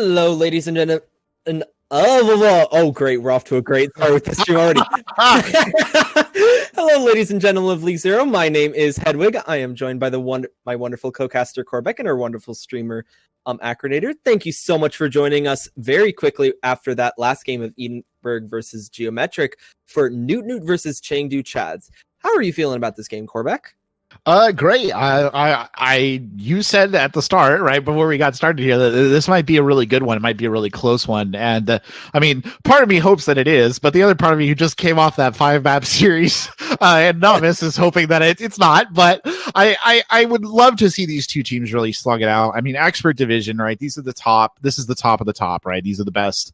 Hello, ladies and gentlemen. Great. We're off to a great start with this stream already. Hello, ladies and gentlemen of League Zero. My name is Hedwig. I am joined by my wonderful co-caster Corbeck and our wonderful streamer Acronator. Thank you so much for joining us very quickly after that last game of Edinburgh versus Geometric for Noot versus Chengdu Chads. How are you feeling about this game, Corbeck? Great. You said at the start, right before we got started here, that this might be a really good one. It might be a really close one. And I mean, part of me hopes that it is, but the other part of me who just came off that 5-map series and Novice is hoping that it's not. But I would love to see these two teams really slug it out. I mean, expert division, right? These are the top. This is the top of the top, right? These are the best,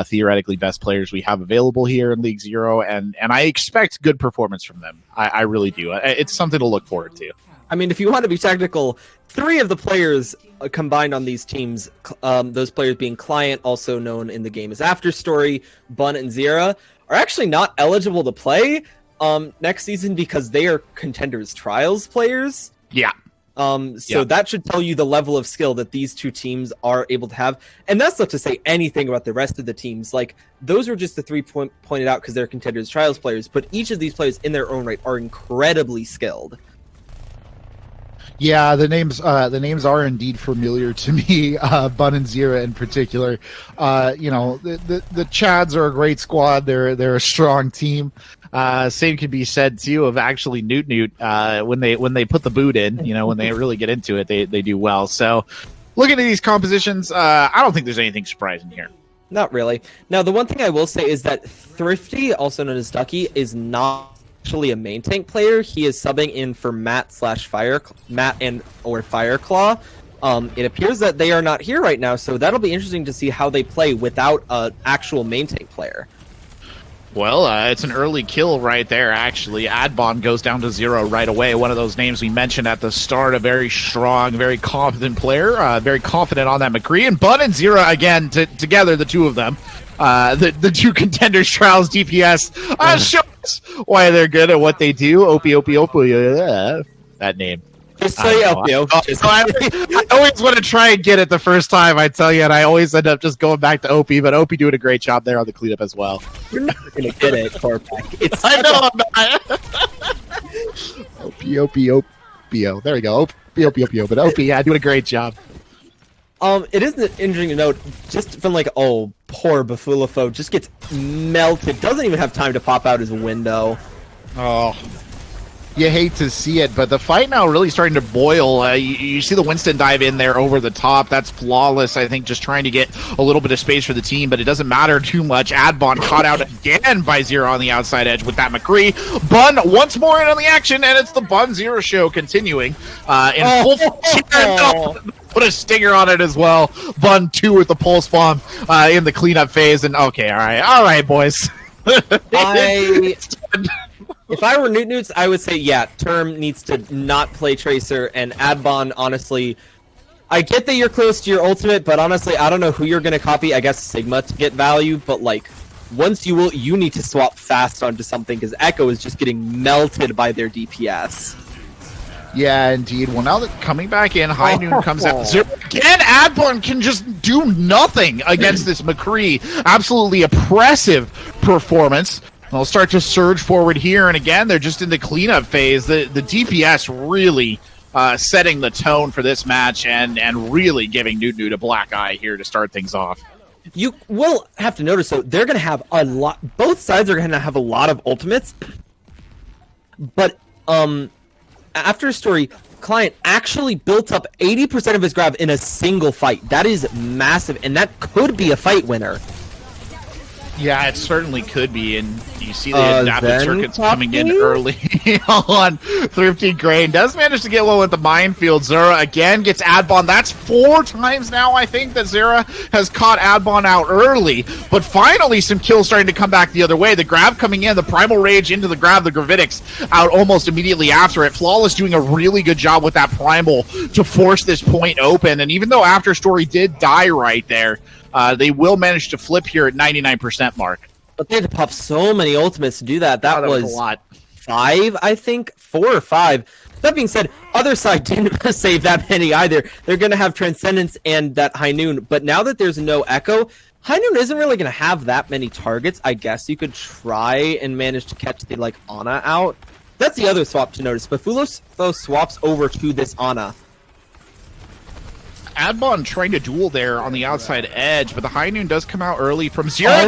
theoretically best players we have available here in League Zero, and I expect good performance from them. I really do. It's something to look forward to. I mean, if you want to be technical, 3 of the players combined on these teams, those players being Client, also known in the game as Afterstory, Bun, and Zera, are actually not eligible to play next season because they are Contenders Trials players. Yeah. That should tell you the level of skill that these two teams are able to have. And that's not to say anything about the rest of the teams. Like, those were just the 3 pointed out because they're Contenders Trials players, but each of these players in their own right are incredibly skilled. Yeah, the names are indeed familiar to me. Bun and Zera in particular. The Chads are a great squad. They're a strong team. Same can be said too of actually Noot. When they put the boot in, when they really get into it, they do well. So, looking at these compositions, I don't think there's anything surprising here. Not really. Now, the one thing I will say is that Thrifty, also known as Ducky, is not actually a main tank player. He is subbing in for Matt or Fireclaw. It appears that they are not here right now, so that'll be interesting to see how they play without an actual main tank player. Well, it's an early kill right there, actually. Adbon goes down to 0 right away. One of those names we mentioned at the start, a very strong, very confident player, very confident on that McCree. And Bun and Zera, again, together, the two of them, the two Contenders Trials DPS, show us why they're good at what they do. Opie, that name. Just say Opio. I always want to try and get it the first time, I tell you, and I always end up just going back to Opie, but Opie doing a great job there on the cleanup as well. You're never going to get it, Corpac. I know I'm not. Opio. There we go. Opio. But Opie, yeah, doing a great job. It is interesting to note, just from poor Bafulafo just gets melted. Doesn't even have time to pop out his window. Oh. You hate to see it, but the fight now really starting to boil. You see the Winston dive in there over the top. That's flawless, I think, just trying to get a little bit of space for the team, but it doesn't matter too much. Adbon caught out again by Zera on the outside edge with that McCree. Bun once more in on the action, and it's the Bun Zera show continuing in full put a stinger on it as well. Bun 2 with the pulse bomb in the cleanup phase, and okay, all right, boys. If I were Noots, I would say, yeah, Term needs to not play Tracer, and Adbon, honestly, I get that you're close to your ultimate, but honestly, I don't know who you're going to copy. I guess Sigma to get value, but, once you need to swap fast onto something, because Echo is just getting melted by their DPS. Yeah, indeed. Well, now that coming back in, High Noon comes out. Again, Adbon can just do nothing against this McCree. Absolutely oppressive performance. They'll start to surge forward here, and again, they're just in the cleanup phase. The DPS really setting the tone for this match and really giving Noot a black eye here to start things off. You will have to notice, though, they're going to have a lot... Both sides are going to have a lot of ultimates, but Afterstory Client actually built up 80% of his grab in a single fight. That is massive, and that could be a fight winner. Yeah, it certainly could be, and you see the adaptive circuits coming in early on. Thrifty Grain does manage to get one with the minefield. Zera again gets Adbon. That's 4 times now, I think, that Zera has caught Adbon out early, but finally some kills starting to come back the other way. The grab coming in, the Primal Rage into the grab, the Gravitics out almost immediately after it. Flawless doing a really good job with that Primal to force this point open, and even though Afterstory did die right there, they will manage to flip here at 99% mark. But they had to pop so many ultimates to do that. That was a lot. 5, I think. 4 or 5. That being said, other side didn't save that many either. They're going to have Transcendence and that High Noon, but now that there's no Echo, High Noon isn't really going to have that many targets. I guess you could try and manage to catch the, like, Ana out. That's the other swap to notice. Bafulos swaps over to this Ana. Adbon trying to duel there on the outside edge, but the High Noon does come out early from Zero.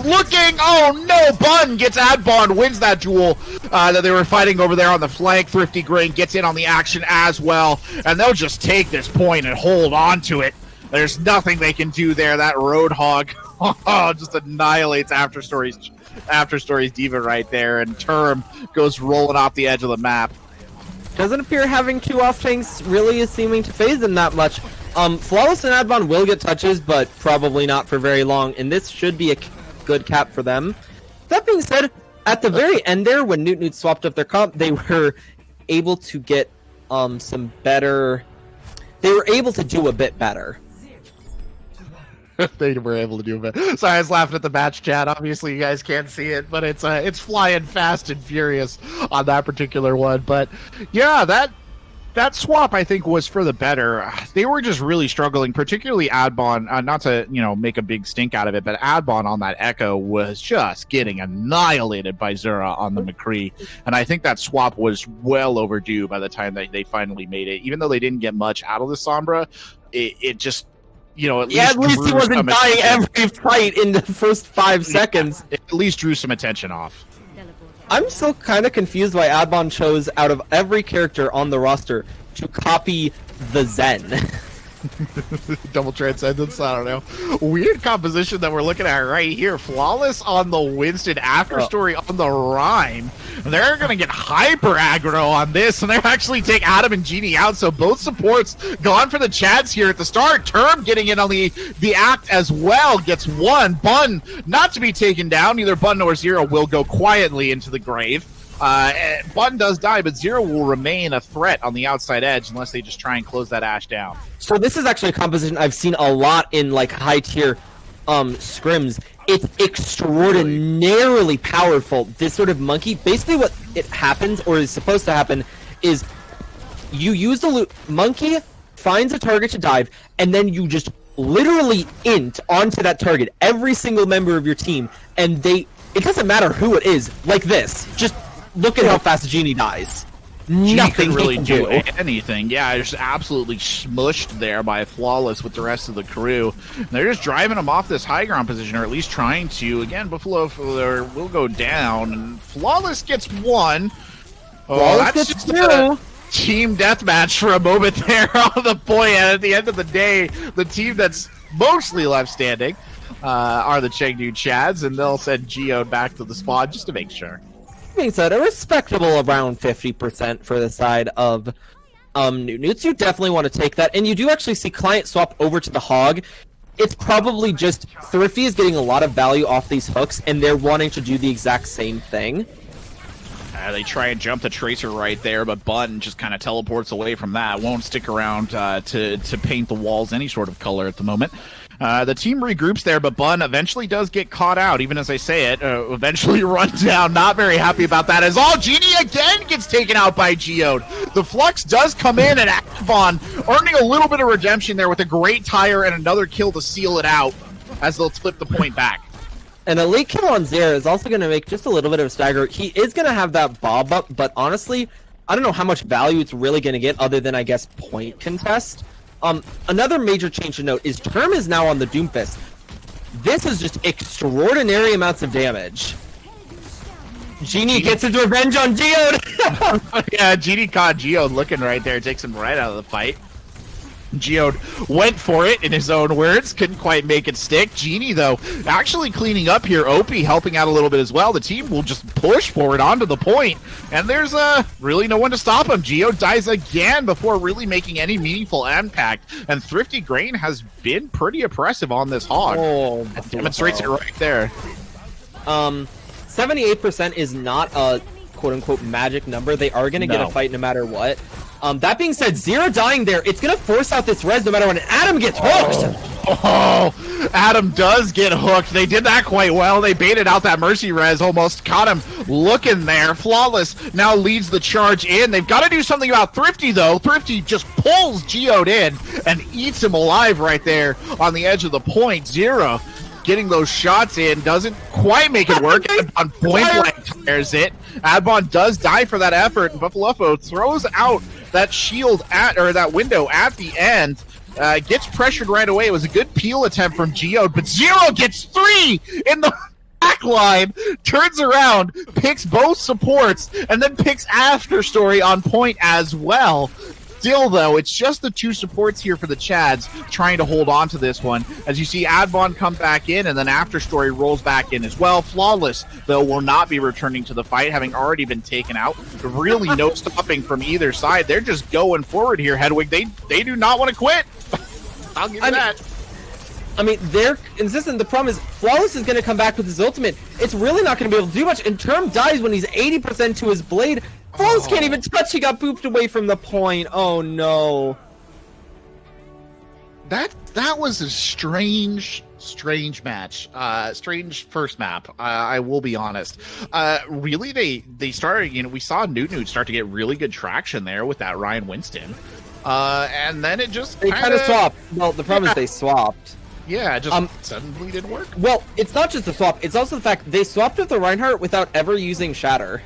Looking! Oh no! Bun gets Adbon, wins that duel that they were fighting over there on the flank. Thrifty Grain gets in on the action as well, and they'll just take this point and hold on to it. There's nothing they can do there. That Roadhog just annihilates After Stories Diva right there, and Term goes rolling off the edge of the map. Doesn't appear having two off tanks really is seeming to phase them that much. Flawless and Adbon will get touches, but probably not for very long, and this should be a good cap for them. That being said, at the very end there, when Noot swapped up their comp, they were able to get some better... They were able to do a bit better. They were able to do it. Sorry, I was laughing at the match chat. Obviously, you guys can't see it, but it's flying fast and furious on that particular one. But yeah, that swap I think was for the better. They were just really struggling, particularly Adbon. Not to make a big stink out of it, but Adbon on that Echo was just getting annihilated by Zura on the McCree, and I think that swap was well overdue by the time that they finally made it. Even though they didn't get much out of the Sombra, it just. At least he wasn't dying every fight in the first 5 seconds. It at least drew some attention off. I'm still kind of confused why Adbon chose, out of every character on the roster, to copy the Zen. Double Transcendence, I don't know. Weird composition that we're looking at right here. Flawless on the Winston, After Story on the Rhyme. They're going to get hyper aggro on this, and they're actually take Adam and Genie out, so both supports gone for the Chads here at the start. Term getting in on the act as well, gets one. Bun not to be taken down. Neither Bun nor Zero will go quietly into the grave. Bun does die, but Zero will remain a threat on the outside edge unless they just try and close that Ash down. So this is actually a composition I've seen a lot in like high tier scrims. It's extraordinarily powerful. This sort of monkey, basically what it happens or is supposed to happen is you use the loot, monkey finds a target to dive, and then you just literally int onto that target every single member of your team, and it doesn't matter who it is, like this. Just look at how fast Genie dies. Nothing really do anything. Yeah, just absolutely smushed there by Flawless with the rest of the crew. They're just driving him off this high ground position, or at least trying to. Again, Buffalo will go down, and Flawless gets one. Flawless that's gets two. Team deathmatch for a moment there on the point. And at the end of the day, the team that's mostly left standing are the Chengdu Chads, and they'll send Geode back to the spawn just to make sure. Being said, a respectable around 50% for the side of Noots. You definitely want to take that, and you do actually see Client swap over to the Hog. It's probably just Thrifty is getting a lot of value off these hooks, and they're wanting to do the exact same thing. They try and jump the Tracer right there, but Bun just kind of teleports away from that. Won't stick around to paint the walls any sort of color at the moment. The team regroups there, but Bun eventually does get caught out, even as I say it, eventually run down. Not very happy about that, as Genie again gets taken out by Geode. The Flux does come in, and Avon earning a little bit of redemption there with a great tire and another kill to seal it out, as they'll flip the point back. An elite kill on Zero is also going to make just a little bit of a stagger. He is going to have that bob up, but honestly, I don't know how much value it's really going to get other than, I guess, point contest. Another major change to note is Term is now on the Doomfist. This is just extraordinary amounts of damage. Genie gets his revenge on Geode! Yeah, Genie caught Geode looking right there, takes him right out of the fight. Geode went for it in his own words, couldn't quite make it stick. Genie, though, actually cleaning up here. Opie helping out a little bit as well. The team will just push forward onto the point, and there's really no one to stop him. Geode dies again before really making any meaningful impact, and Thrifty Grain has been pretty oppressive on this Hog. That demonstrates it right there. 78% is not a quote-unquote magic number. They are going to get a fight no matter what. That being said, Zero dying there, it's going to force out this res no matter what. And Adam gets hooked! Oh, Adam does get hooked. They did that quite well. They baited out that Mercy Res, almost caught him looking there. Flawless now leads the charge in. They've got to do something about Thrifty, though. Thrifty just pulls Geode in and eats him alive right there on the edge of the point. Zero getting those shots in, doesn't quite make it work. On point blank tears it. Adbon does die for that effort, and Buffalo throws out that shield or that window at the end. Gets pressured right away. It was a good peel attempt from Geode, but Zero gets 3 in the back line, turns around, picks both supports, and then picks Afterstory on point as well. Still, though, it's just the 2 supports here for the Chads trying to hold on to this one. As you see Adbon come back in, and then Afterstory rolls back in as well. Flawless, though, will not be returning to the fight, having already been taken out. Really no stopping from either side. They're just going forward here, Hedwig. They do not want to quit. I'll give you that. I mean, they're insistent. The problem is Flawless is going to come back with his ultimate. It's really not going to be able to do much. And Term dies when he's 80% to his blade. Flawless can't even touch. He got booped away from the point. Oh, no. That was a strange match. Strange first map. I will be honest. Really, they started, we saw Noot start to get really good traction there with that Ryan Winston. And then it just they kind of swapped. Well, the problem is they swapped. Yeah, it just suddenly didn't work. Well, it's not just the swap. It's also the fact they swapped with the Reinhardt without ever using Shatter.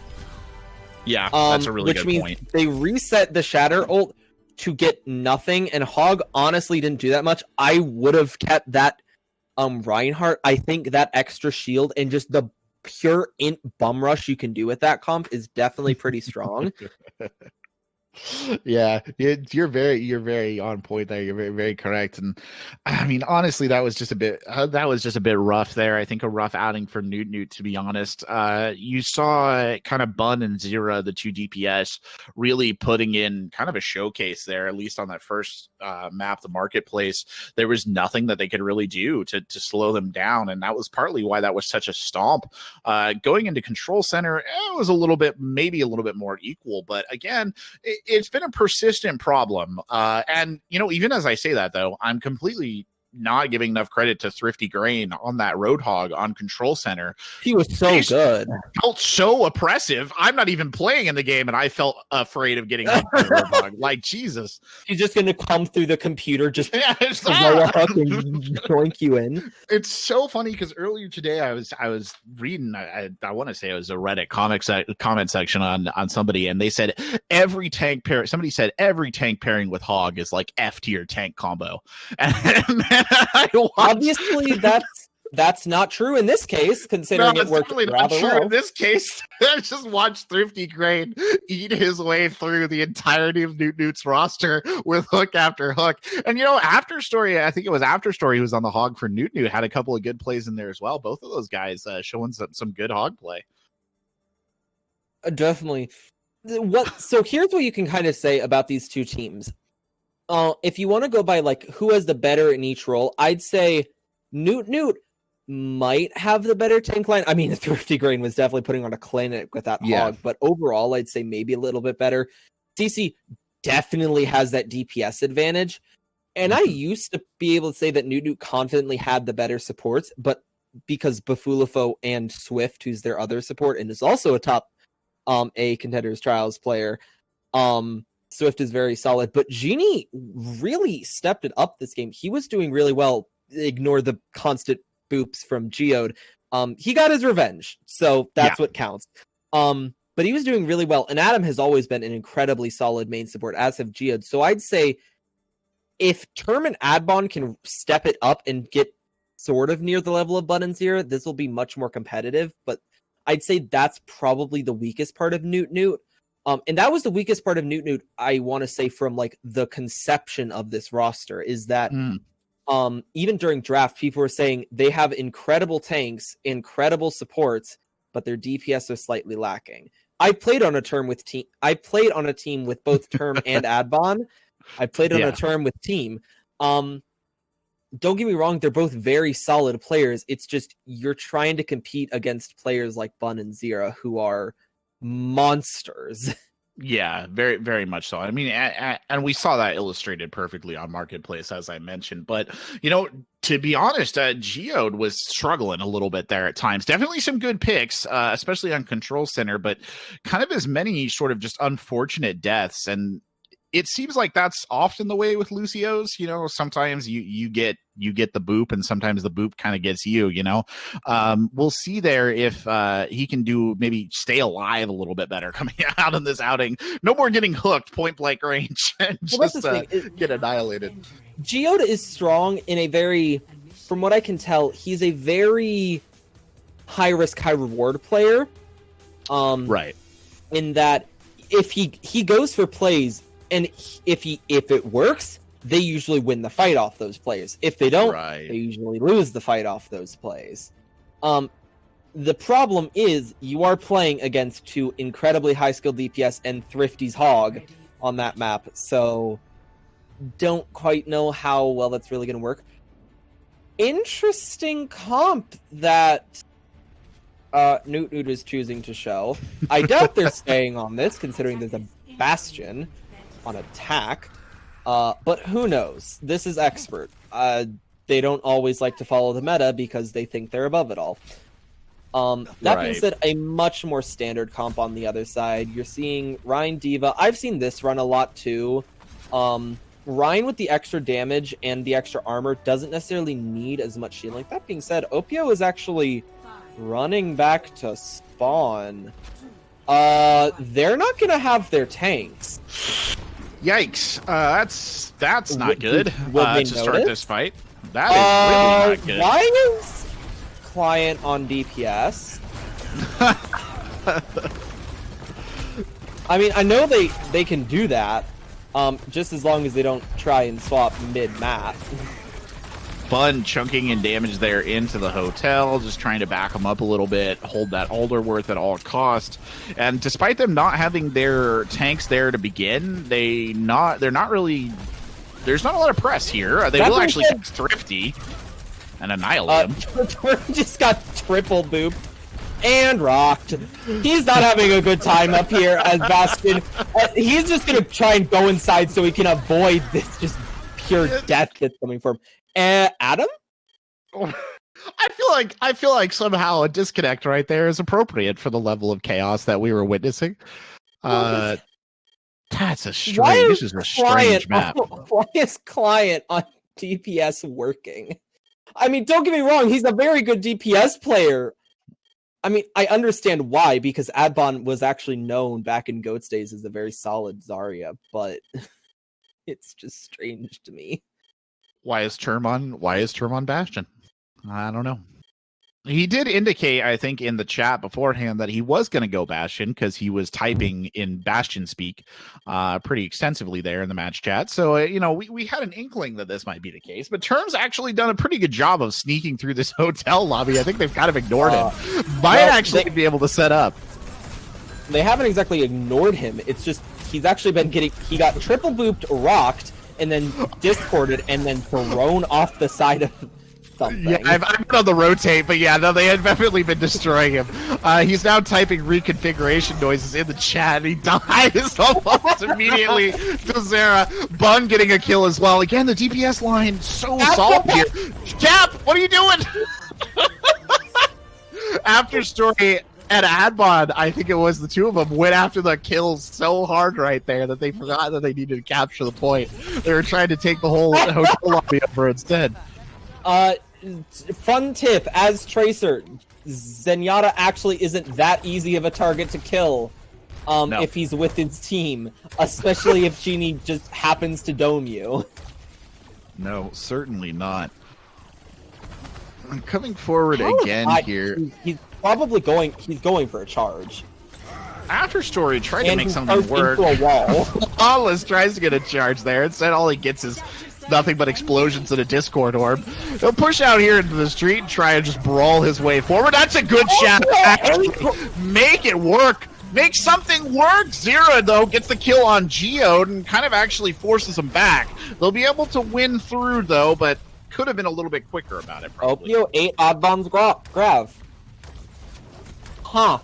Yeah, that's a really good point. Which means they reset the Shatter ult to get nothing, and Hog honestly didn't do that much. I would have kept that Reinhardt. I think that extra shield and just the pure int bum rush you can do with that comp is definitely pretty strong. Yeah, you're very on point there. You're very, very correct. And I mean, honestly, that was just a bit rough there. I think a rough outing for Noot, to be honest. You saw kind of Bun and Zira, the 2 DPS, really putting in kind of a showcase there, at least on that first map, the marketplace. There was nothing that they could really do to slow them down, and that was partly why that was such a stomp. Going into Control Center, it was maybe a little bit more equal, but again, it's been a persistent problem. And, even as I say that, though, I'm completely not giving enough credit to Thrifty Grain on that Roadhog on Control Center. He was so good. Felt so oppressive. I'm not even playing in the game, and I felt afraid of getting on the Roadhog. Like, Jesus. He's just going to come through the computer, just blow a hook and joink you in. It's so funny, because earlier today I was reading, I want to say it was a Reddit comment section on somebody, and they said every tank pairing with Hog is like F tier tank combo. And obviously that's not true in this case, considering it worked rather well. In this case, I just watched Thrifty Grain eat his way through the entirety of Noot's roster with hook after hook. And Afterstory, I think it was Afterstory who was on the Hog for Noot, had a couple of good plays in there as well. Both of those guys showing some good Hog play. Definitely. So here's what you can kind of say about these two teams. If you want to go by like who has the better in each role, I'd say Noot might have the better tank line. I mean, Thrifty Grain was definitely putting on a clinic with that Hog, but overall, I'd say maybe a little bit better. CC definitely has that DPS advantage, and I used to be able to say that Noot confidently had the better supports, but because Bafulafo and Swift, who's their other support and is also a top A Contenders Trials player, Swift is very solid, but Genie really stepped it up this game. He was doing really well. Ignore the constant boops from Geode. He got his revenge, so that's what counts. But he was doing really well, and Adam has always been an incredibly solid main support, as have Geode. So I'd say if Term and Adbon can step it up and get sort of near the level of Bun and Zero, this will be much more competitive, but I'd say that's probably the weakest part of Noot. And that was the weakest part of Noot, I want to say, from like the conception of this roster, is that even during draft, people were saying they have incredible tanks, incredible supports, but their DPS are slightly lacking. I played on a team with both Term and Adbon. I played on a term with Team. Don't get me wrong, they're both very solid players. It's just you're trying to compete against players like Bun and Zira, who are monsters. Yeah, very, very much so. I mean, and we saw that illustrated perfectly on Marketplace, as I mentioned. But, you know, to be honest, Geode was struggling a little bit there at times. Definitely some good picks, especially on Control Center, but kind of as many sort of just unfortunate deaths. And it seems like that's often the way with Lucio's. You know, sometimes you get the boop, and sometimes the boop kind of gets you. You know, we'll see there if he can do maybe stay alive a little bit better coming out in this outing. No more getting hooked point blank range and just get annihilated. Geoda is strong in a very, from what I can tell, he's a very high risk, high reward player. Right. In that, if he goes for plays. And if it works, they usually win the fight off those plays. If they don't, they usually lose the fight off those plays. The problem is you are playing against two incredibly high skill DPS and Thrifty's Hog on that map, so don't quite know how well that's really going to work. Interesting comp that Noot is choosing to show. I doubt they're staying on this, considering there's a Bastion on attack, but who knows? This is expert. They don't always like to follow the meta because they think they're above it all. That being said, a much more standard comp on the other side. You're seeing Ryan D.Va. I've seen this run a lot too. Ryan with the extra damage and the extra armor doesn't necessarily need as much shielding. That being said, Opio is actually running back to spawn. They're not gonna have their tanks. Yikes! That's not good. To start this fight, that is really not good. Why is Client on DPS? I mean, I know they can do that, just as long as they don't try and swap mid map. Bun chunking in damage there into the hotel, just trying to back them up a little bit, hold that Alderworth at all cost. And despite them not having their tanks there to begin, they're not really. There's not a lot of press here. They will actually get Thrifty and annihilate him. Just got triple booped and rocked. He's not having a good time up here as Bastion. He's just gonna try and go inside so he can avoid this just pure death that's coming from him. Adam? I feel like somehow a disconnect right there is appropriate for the level of chaos that we were witnessing. That's a strange. This is a strange map. Why is Client on DPS working? I mean, don't get me wrong, he's a very good DPS player. I mean, I understand why, because Adbon was actually known back in Goat's days as a very solid Zarya, but it's just strange to me. Why is Term on Bastion? I don't know. He did indicate, I think, in the chat beforehand that he was going to go Bastion because he was typing in Bastion speak pretty extensively there in the match chat. So, you know, we had an inkling that this might be the case, but Term's actually done a pretty good job of sneaking through this hotel lobby. I think they've kind of ignored him. Might actually be able to set up. They haven't exactly ignored him. It's just he's actually been he got triple booped, rocked, and then discorded, and then thrown off the side of something. Yeah, I've been on the rotate, but yeah, no, they had definitely been destroying him. He's now typing reconfiguration noises in the chat, and he dies almost immediately to Zara. Bun getting a kill as well. Again, the DPS line so solid here. Cap, what are you doing? After story and Adbon, I think it was the two of them, went after the kills so hard right there that they forgot that they needed to capture the point. They were trying to take the whole hotel lobby over instead. Fun tip, as Tracer, Zenyatta actually isn't that easy of a target to kill no. If he's with his team, especially if Genie just happens to dome you. No, certainly not. I'm coming forward again here. He's probably going for a charge. After story tried to make something work. Into a wall. Lawless tries to get a charge there. Instead, all he gets is nothing but explosions and a Discord orb. He'll push out here into the street and try and just brawl his way forward. That's a good shot. Actually, make it work. Make something work. Zera, though, gets the kill on Geode and kind of actually forces him back. They'll be able to win through, though, but could have been a little bit quicker about it, probably. Opio 8 Oddbombs Grav. Huh.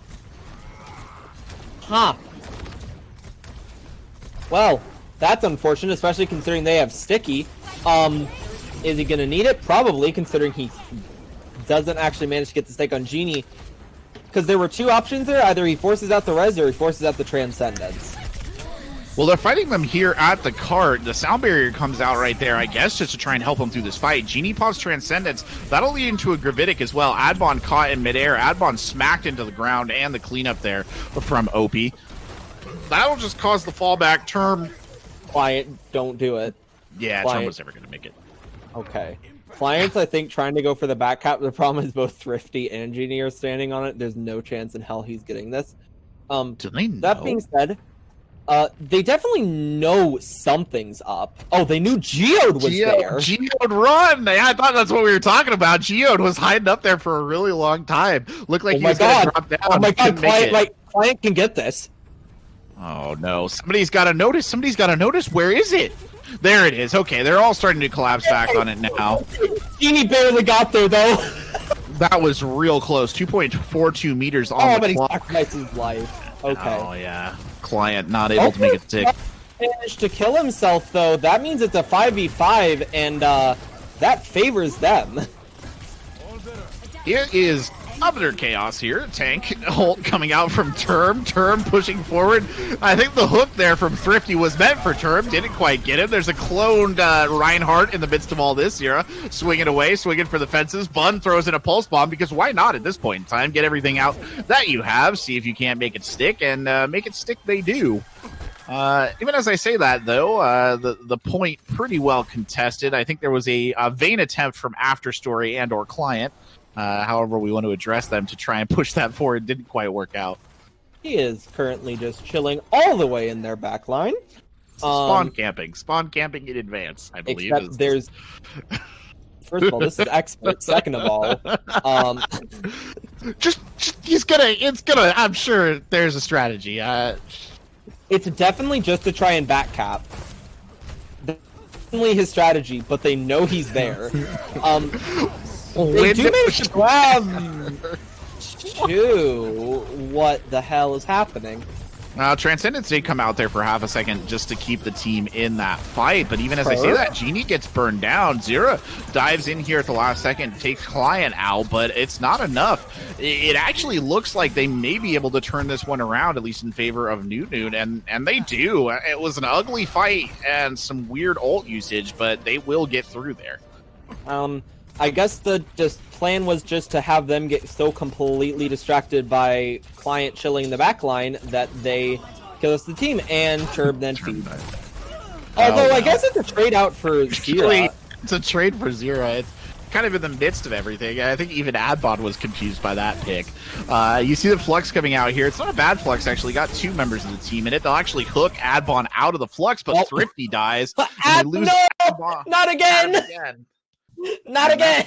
Well, that's unfortunate, especially considering they have Sticky. Is he going to need it? Probably, considering he doesn't actually manage to get the stake on Genie. Because there were two options there. Either he forces out the res or he forces out the Transcendence. Well, they're fighting them here at the cart. The sound barrier comes out right there, I guess, just to try and help them through this fight. Genie pops Transcendence. That'll lead into a Gravitic as well. Adbon caught in midair. Adbon smacked into the ground and the cleanup there from Opie. That'll just cause the fallback. Term. Client, don't do it. Yeah, Client. Term was never going to make it. Okay. Client's, I think, trying to go for the back cap. The problem is both Thrifty and Genie are standing on it. There's no chance in hell he's getting this. Do they know? That being said, they definitely know something's up. Oh, they knew Geode was there. Geode run! I thought that's what we were talking about. Geode was hiding up there for a really long time. Looked like he was going to drop down. Oh my god, Client can get this. Oh no, somebody's got to notice. Somebody's got to notice. Where is it? There it is. Okay, they're all starting to collapse back on it now. Genie barely got there, though. That was real close. 2.42 meters on the but clock. he sacrificed his life. Okay. Oh, yeah. Client not able to make it tick. Managed to kill himself, though. That means it's a 5v5, and that favors them. It is utter chaos here. Tank ult coming out from Term. Term pushing forward. I think the hook there from Thrifty was meant for Term. Didn't quite get him. There's a cloned Reinhardt in the midst of all this. Zira swinging away, swinging for the fences. Bun throws in a pulse bomb because why not at this point in time? Get everything out that you have. See if you can't make it stick, and make it stick they do. Even as I say that, though, the point pretty well contested. I think there was a vain attempt from Afterstory and or Client. However, we want to address them to try and push that forward. Didn't quite work out. He is currently just chilling all the way in their back line. Spawn camping in advance, I believe. Except there's... First of all, this is expert. Second of all, I'm sure there's a strategy. It's definitely just to try and back cap. Definitely his strategy, but they know he's there. They do manage to grab two. What the hell is happening? Transcendence did come out there for half a second just to keep the team in that fight, but even as I say that, Genie gets burned down. Zira dives in here at the last second, takes Client out, but it's not enough. It actually looks like they may be able to turn this one around, at least in favor of Noot, and they do. It was an ugly fight and some weird ult usage, but they will get through there. I guess the plan was just to have them get so completely distracted by Client chilling in the back line that they kill us the team, and Turb then feeds. Although, I guess it's a trade out for Zira. It's a trade for Zira. It's kind of in the midst of everything. I think even Adbon was confused by that pick. You see the Flux coming out here. It's not a bad Flux, actually. Got two members of the team in it. They'll actually hook Adbon out of the Flux, but Thrifty dies. And they lose no! Not again! Not again!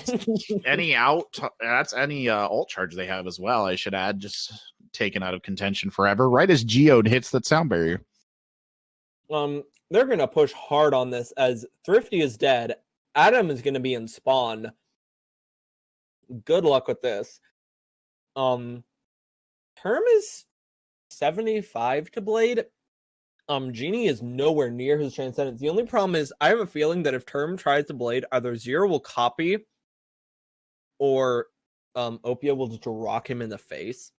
That's any ult charge they have as well, I should add, just taken out of contention forever, right as Geode hits that sound barrier. They're going to push hard on this as Thrifty is dead. Adam is going to be in spawn. Good luck with this. Term is 75 to Blade. Genie is nowhere near his Transcendence. The only problem is I have a feeling that if Term tries to Blade, either Zero will copy or Opia will just rock him in the face.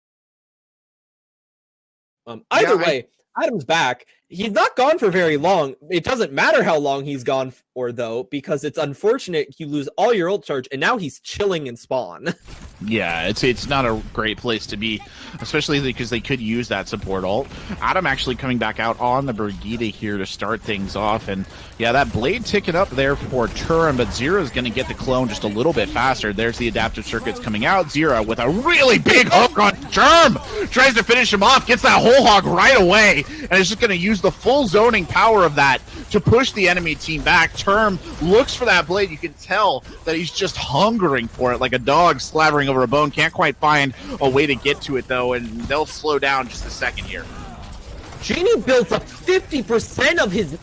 Either way, Adam's back. He's not gone for very long. It doesn't matter how long he's gone for, though, because it's unfortunate you lose all your ult charge, and now he's chilling in spawn. Yeah, it's not a great place to be, especially because they could use that support ult. Adam actually coming back out on the Brigida here to start things off, and yeah, that Blade ticking up there for Turin, but Zira's going to get the clone just a little bit faster. There's the adaptive circuits coming out. Zira with a really big hook on Term, tries to finish him off, gets that whole hog right away, and is just going to use the full zoning power of that to push the enemy team back. Term looks for that Blade. You can tell that he's just hungering for it like a dog slavering over a bone. Can't quite find a way to get to it, though, and they'll slow down just a second here. Genie builds up 50% of his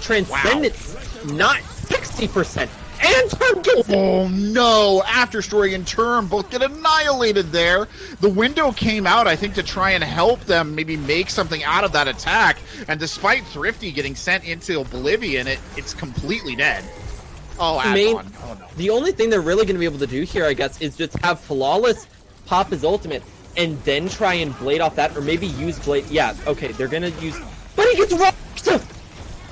Transcendence, not 60%. and Term gets it! Oh no! Afterstory and Term both get annihilated there. The window came out, I think, to try and help them maybe make something out of that attack. And despite Thrifty getting sent into oblivion, it's completely dead. Oh, Adbon. Oh no. The only thing they're really going to be able to do here, I guess, is just have Flawless pop his ultimate and then try and Blade off that, or maybe use Blade. Yeah, okay, they're going to use... But he gets rocked!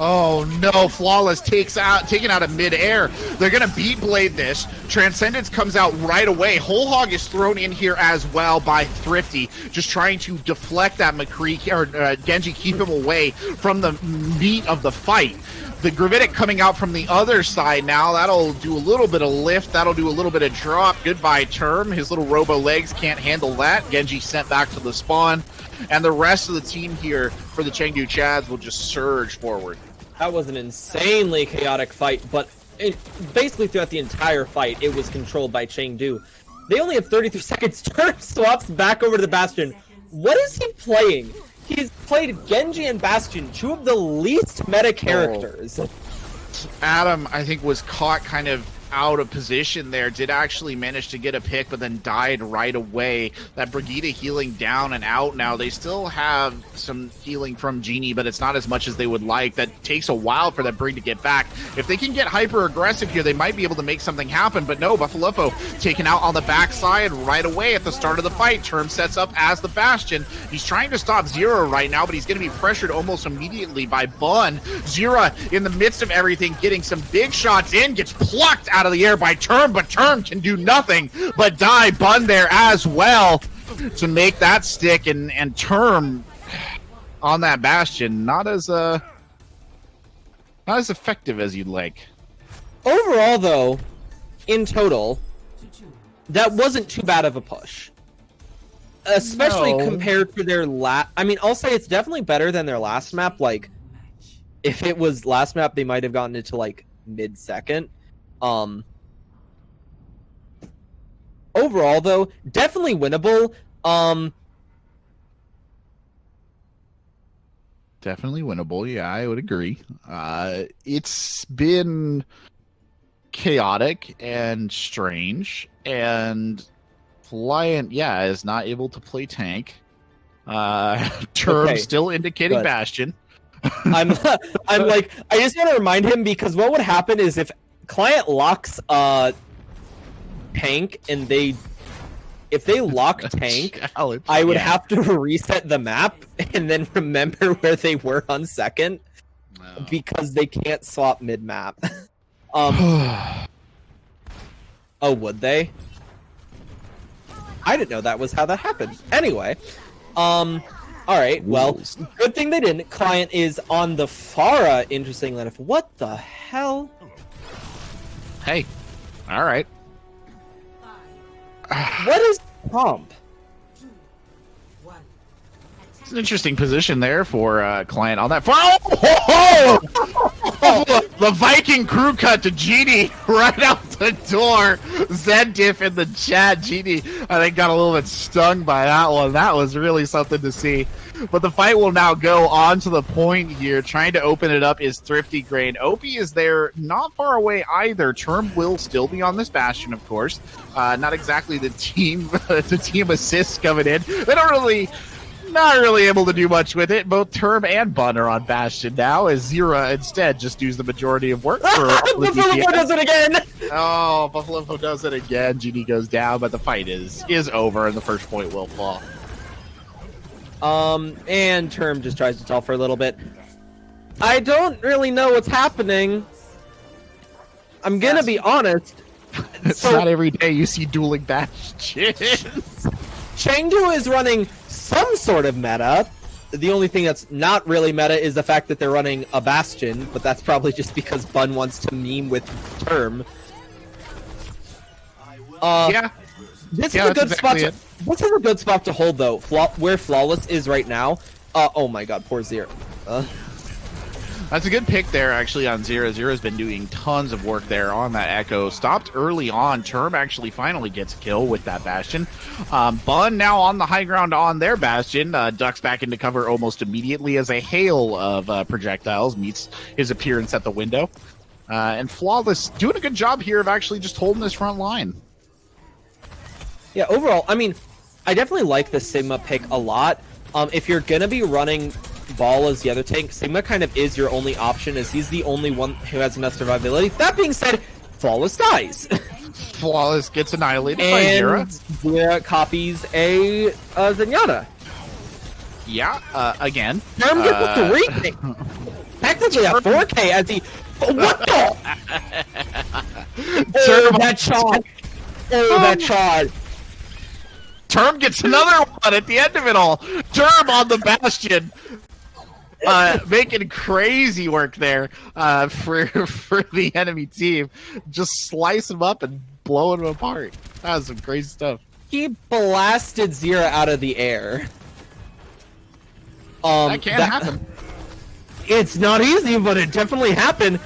Oh no, Flawless taken out of midair. They're gonna beat Blade this. Transcendence comes out right away. Whole Hog is thrown in here as well by Thrifty, just trying to deflect that McCree or Genji, keep him away from the meat of the fight. The Gravitic coming out from the other side now. That'll do a little bit of lift. That'll do a little bit of drop. Goodbye, Term. His little robo legs can't handle that. Genji sent back to the spawn. And the rest of the team here for the Chengdu Chads will just surge forward. That was an insanely chaotic fight, but basically throughout the entire fight, it was controlled by Chengdu. They only have 33 seconds. Term swaps back over to the Bastion. What is he playing? He's played Genji and Bastion, two of the least meta characters. Adam, I think, was caught kind of out of position there, did actually manage to get a pick, but then died right away. That Brigitte healing down and out now. They still have some healing from Genie, but it's not as much as they would like. That takes a while for that Brig to get back. If they can get hyper aggressive here, they might be able to make something happen, but no, Buffalo taken out on the backside right away at the start of the fight. Term sets up as the Bastion. He's trying to stop Zero right now, but he's going to be pressured almost immediately by Bun. Zero in the midst of everything, getting some big shots in, gets plucked out of the air by Term, but Term can do nothing but die. Bun there as well to make that stick, and Term on that Bastion not as effective as you'd like. Overall, though, in total, that wasn't too bad of a push, especially compared to their last. I mean, I'll say it's definitely better than their last map. Like, if it was last map, they might have gotten it to like mid-second. Overall, though, definitely winnable. Definitely winnable. Yeah, I would agree. It's been chaotic and strange, and Pliant, is not able to play tank. Term still indicating Bastion. I'm like, I just want to remind him, because what would happen is if Client locks tank and if they lock tank, I would have to reset the map and then remember where they were on second because they can't swap mid map. Oh, would they? I didn't know that was how that happened. Anyway, all right. Well, good thing they didn't. Client is on the Pharah. Interesting enough. What the hell? Hey, all right. What is Pomp? It's an interesting position there for Client on that. The Viking crew cut to Genie right out the door. Zediff in the chat. Genie, I think, got a little bit stung by that one. That was really something to see. But the fight will now go on to the point here. Trying to open it up is Thrifty Grain. Opie is there, not far away either. Term will still be on this Bastion, of course. Not exactly the team assists coming in. They not really able to do much with it. Both Term and Bun are on Bastion now, as Zira instead just does the majority of work for Buffalo does it again! Oh, Buffalo does it again. Genie goes down, but the fight is over, and the first point will fall. And Term just tries to tell for a little bit. I don't really know what's happening. I'm gonna be honest. It's not every day you see dueling Bastions. Chengdu is running some sort of meta. The only thing that's not really meta is the fact that they're running a Bastion, but that's probably just because Bun wants to meme with Term. This is a good spot. This is a good spot to hold, though. Where Flawless is right now. Oh my God, poor Zero. That's a good pick there, actually, on Zero. Zero's been doing tons of work there on that Echo. Stopped early on. Term actually finally gets a kill with that Bastion. Bun now on the high ground on their Bastion. Ducks back into cover almost immediately as a hail of projectiles meets his appearance at the window. And Flawless doing a good job here of actually just holding this front line. Yeah, overall, I mean, I definitely like the Sigma pick a lot. If you're going to be running Ball as the other tank, Sigma kind of is your only option, as he's the only one who has enough survivability. That being said, Flawless dies. Flawless gets annihilated by Zira. Zira copies a Zenyatta. Yeah, again. Term gets a 3K. Technically a 4K as he... Oh, what the? Oh, that shot. Oh, that shot. Term gets another one at the end of it all. Term on the Bastion. Making crazy work there for the enemy team. Just slice him up and blowing him apart. That was some crazy stuff. He blasted Zira out of the air. That can happen. It's not easy, but it definitely happened.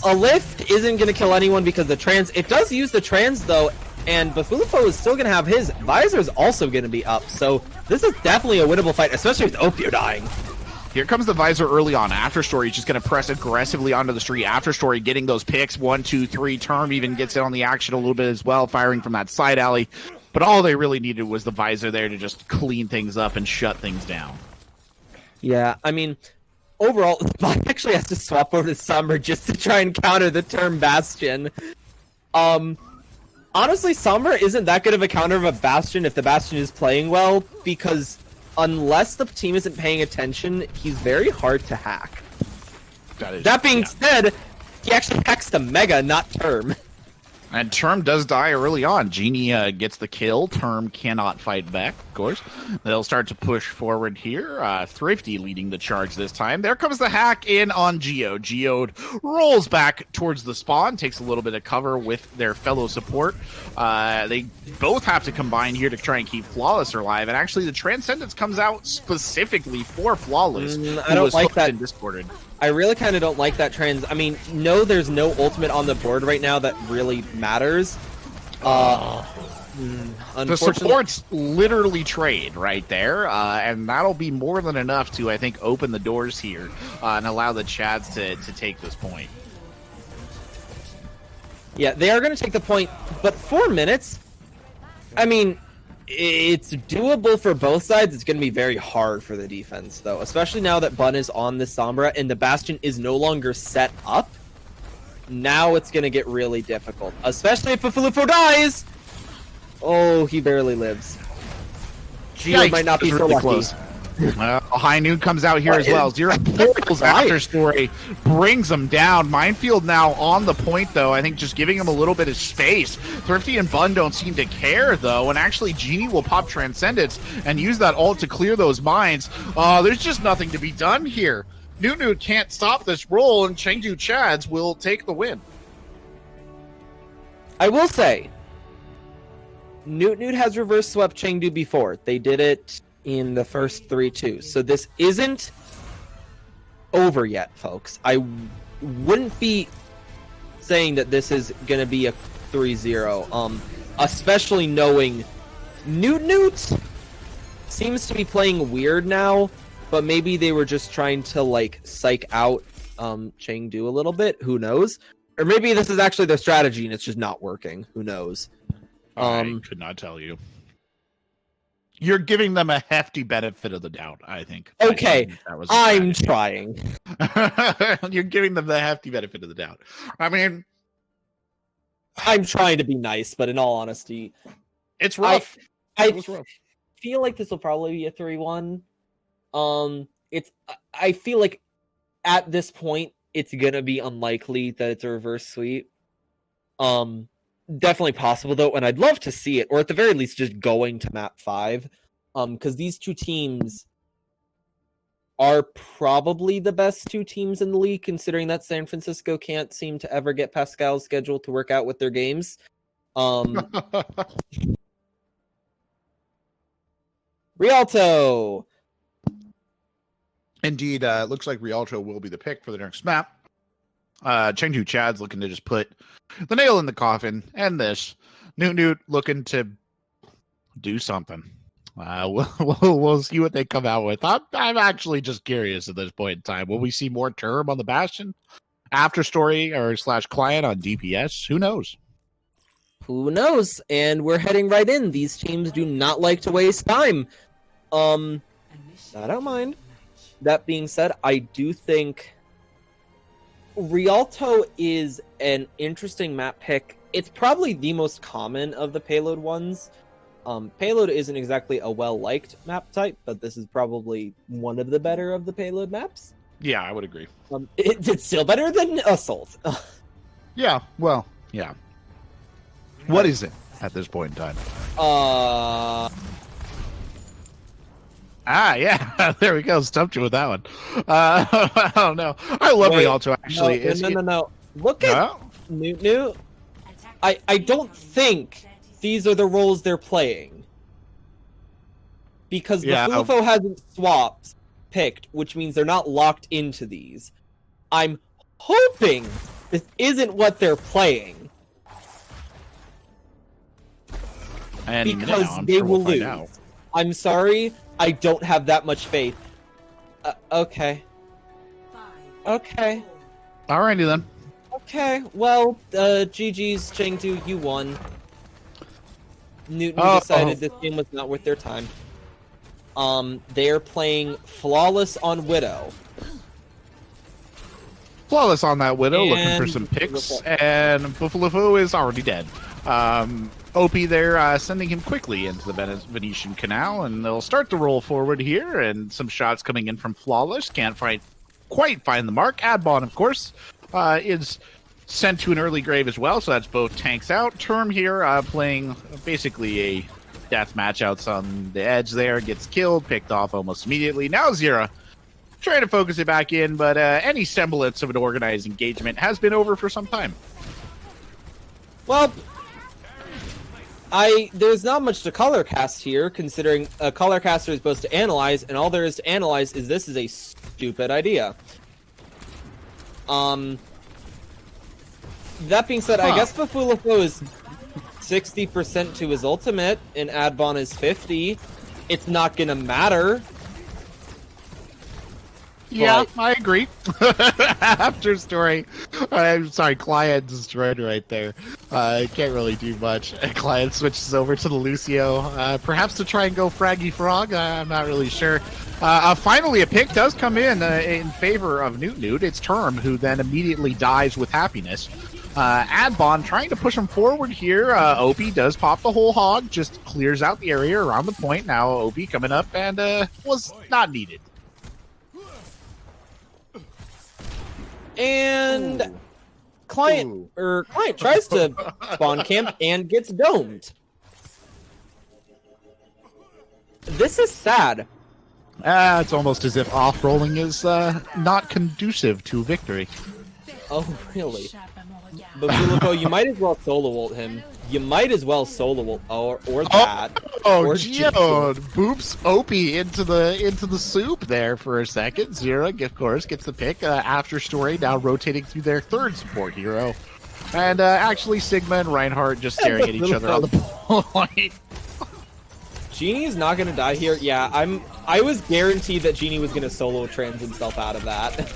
A lift isn't going to kill anyone because the trans... It does use the trans, though, and Bafulifo is still going to have his. Visor's also going to be up, so this is definitely a winnable fight, especially with Opio dying. Here comes the Visor early on. Afterstory is just going to press aggressively onto the street. Afterstory getting those picks. 1, 2, 3. Term even gets in on the action a little bit as well, firing from that side alley. But all they really needed was the Visor there to just clean things up and shut things down. Yeah, I mean... Overall, Spot actually has to swap over to Summer just to try and counter the Term Bastion. Honestly, Summer isn't that good of a counter of a Bastion if the Bastion is playing well, because unless the team isn't paying attention, he's very hard to hack. That being said, he actually hacks the Mega, not Term. And Term does die early on. Genie gets the kill. Term cannot fight back, of course. They'll start to push forward here. Thrifty leading the charge this time. There comes the hack in on Geode. Geode rolls back towards the spawn, takes a little bit of cover with their fellow support. They both have to combine here to try and keep Flawless alive. And actually, the Transcendence comes out specifically for Flawless. I don't like that. Discorded. I really kind of don't like that trans. I mean, no, there's no ultimate on the board right now that really matters. The supports literally trade right there, and that'll be more than enough to, I think, open the doors here and allow the Chads to take this point. Yeah, they are going to take the point, but 4 minutes? I mean... It's doable for both sides. It's going to be very hard for the defense, though, especially now that Bun is on the Sombra and the Bastion is no longer set up. Now it's going to get really difficult, especially if Bafulifo dies. Oh, he barely lives. Geo might not be so lucky. Close. High Noon comes out here as well. Zero pulls after story, brings him down. Minefield now on the point, though. I think just giving him a little bit of space. Thrifty and Bun don't seem to care, though. And actually, Genie will pop Transcendence and use that ult to clear those mines. There's just nothing to be done here. Noot can't stop this roll, and Chengdu Chads will take the win. I will say, Noot has reverse swept Chengdu before. They did it in the first 3-2. So this isn't over yet, folks. I wouldn't be saying that this is going to be a 3-0, especially knowing Noot seems to be playing weird now, but maybe they were just trying to, like, psych out Chengdu a little bit. Who knows? Or maybe this is actually their strategy and it's just not working. Who knows? I could not tell you. You're giving them a hefty benefit of the doubt, I think. Okay, I'm trying. You're giving them the hefty benefit of the doubt. I mean, I'm trying to be nice, but in all honesty, it's rough. I feel like this will probably be a 3-1. I feel like at this point, it's gonna be unlikely that it's a reverse sweep. Definitely possible though, and I'd love to see it, or at the very least just going to map 5. Because these two teams are probably the best two teams in the league, considering that San Francisco can't seem to ever get Pascal's schedule to work out with their games. Rialto! Indeed, looks like Rialto will be the pick for the next map. Chengdu Chad's looking to just put the nail in the coffin, and this. Noot looking to do something. We'll see what they come out with. I'm actually just curious at this point in time. Will we see more Term on the Bastion? After story or / client on DPS. Who knows? Who knows? And we're heading right in. These teams do not like to waste time. I don't mind. That being said, I do think Rialto is an interesting map pick. It's probably the most common of the payload ones. Payload isn't exactly a well-liked map type, but this is probably one of the better of the payload maps. Yeah, I would agree. It's still better than Assault. Yeah, well, yeah. What is it at this point in time? Yeah. There we go. Stumped you with that one. I don't know. I love Rialto, actually. No. Look at Noot. I don't think these are the roles they're playing. Because the Fulfo hasn't picked, which means they're not locked into these. I'm hoping this isn't what they're playing. And because they will lose. I'm sorry, I don't have that much faith. Okay. Okay. Alrighty then. Okay, well, GG's Chengdu, you won. Newton decided this game was not worth their time. They're playing Flawless on Widow. Flawless on that Widow, looking for some picks, and Buffalo is already dead. OP there, sending him quickly into the Venetian Canal, and they'll start to roll forward here, and some shots coming in from Flawless. Can't quite find the mark. Adbon, of course, is sent to an early grave as well, so that's both tanks out. Term here, playing basically a death match outs on the edge there, gets killed, picked off almost immediately. Now Zira trying to focus it back in, but any semblance of an organized engagement has been over for some time. Well, there's not much to color cast here, considering a color caster is supposed to analyze, and all there is to analyze is this is a stupid idea. That being said, I guess Bafulafo is 60% to his ultimate, and Adbon is 50. It's not gonna matter. Yeah, I agree. After story, I'm sorry, client destroyed right there. Can't really do much. Client switches over to the Lucio, perhaps to try and go Fraggy Frog. I'm not really sure. Finally, a pick does come in favor of Noot. It's Term, who then immediately dies with happiness. Adbon trying to push him forward here. OP does pop the whole hog, just clears out the area around the point. Now OP coming up and was not needed. And client tries to spawn camp and gets domed. This is sad. It's almost as if off-rolling is not conducive to victory. Oh, really? But Bulico, you might as well solo ult him. You might as well solo ult or that. Oh, Geo boops Opie into the soup there for a second. Zira, of course, gets the pick. After story now rotating through their third support hero, and actually Sigma and Reinhardt just staring at each other on the point. Genie's not gonna die here. Yeah, I was guaranteed that Genie was gonna solo trans himself out of that.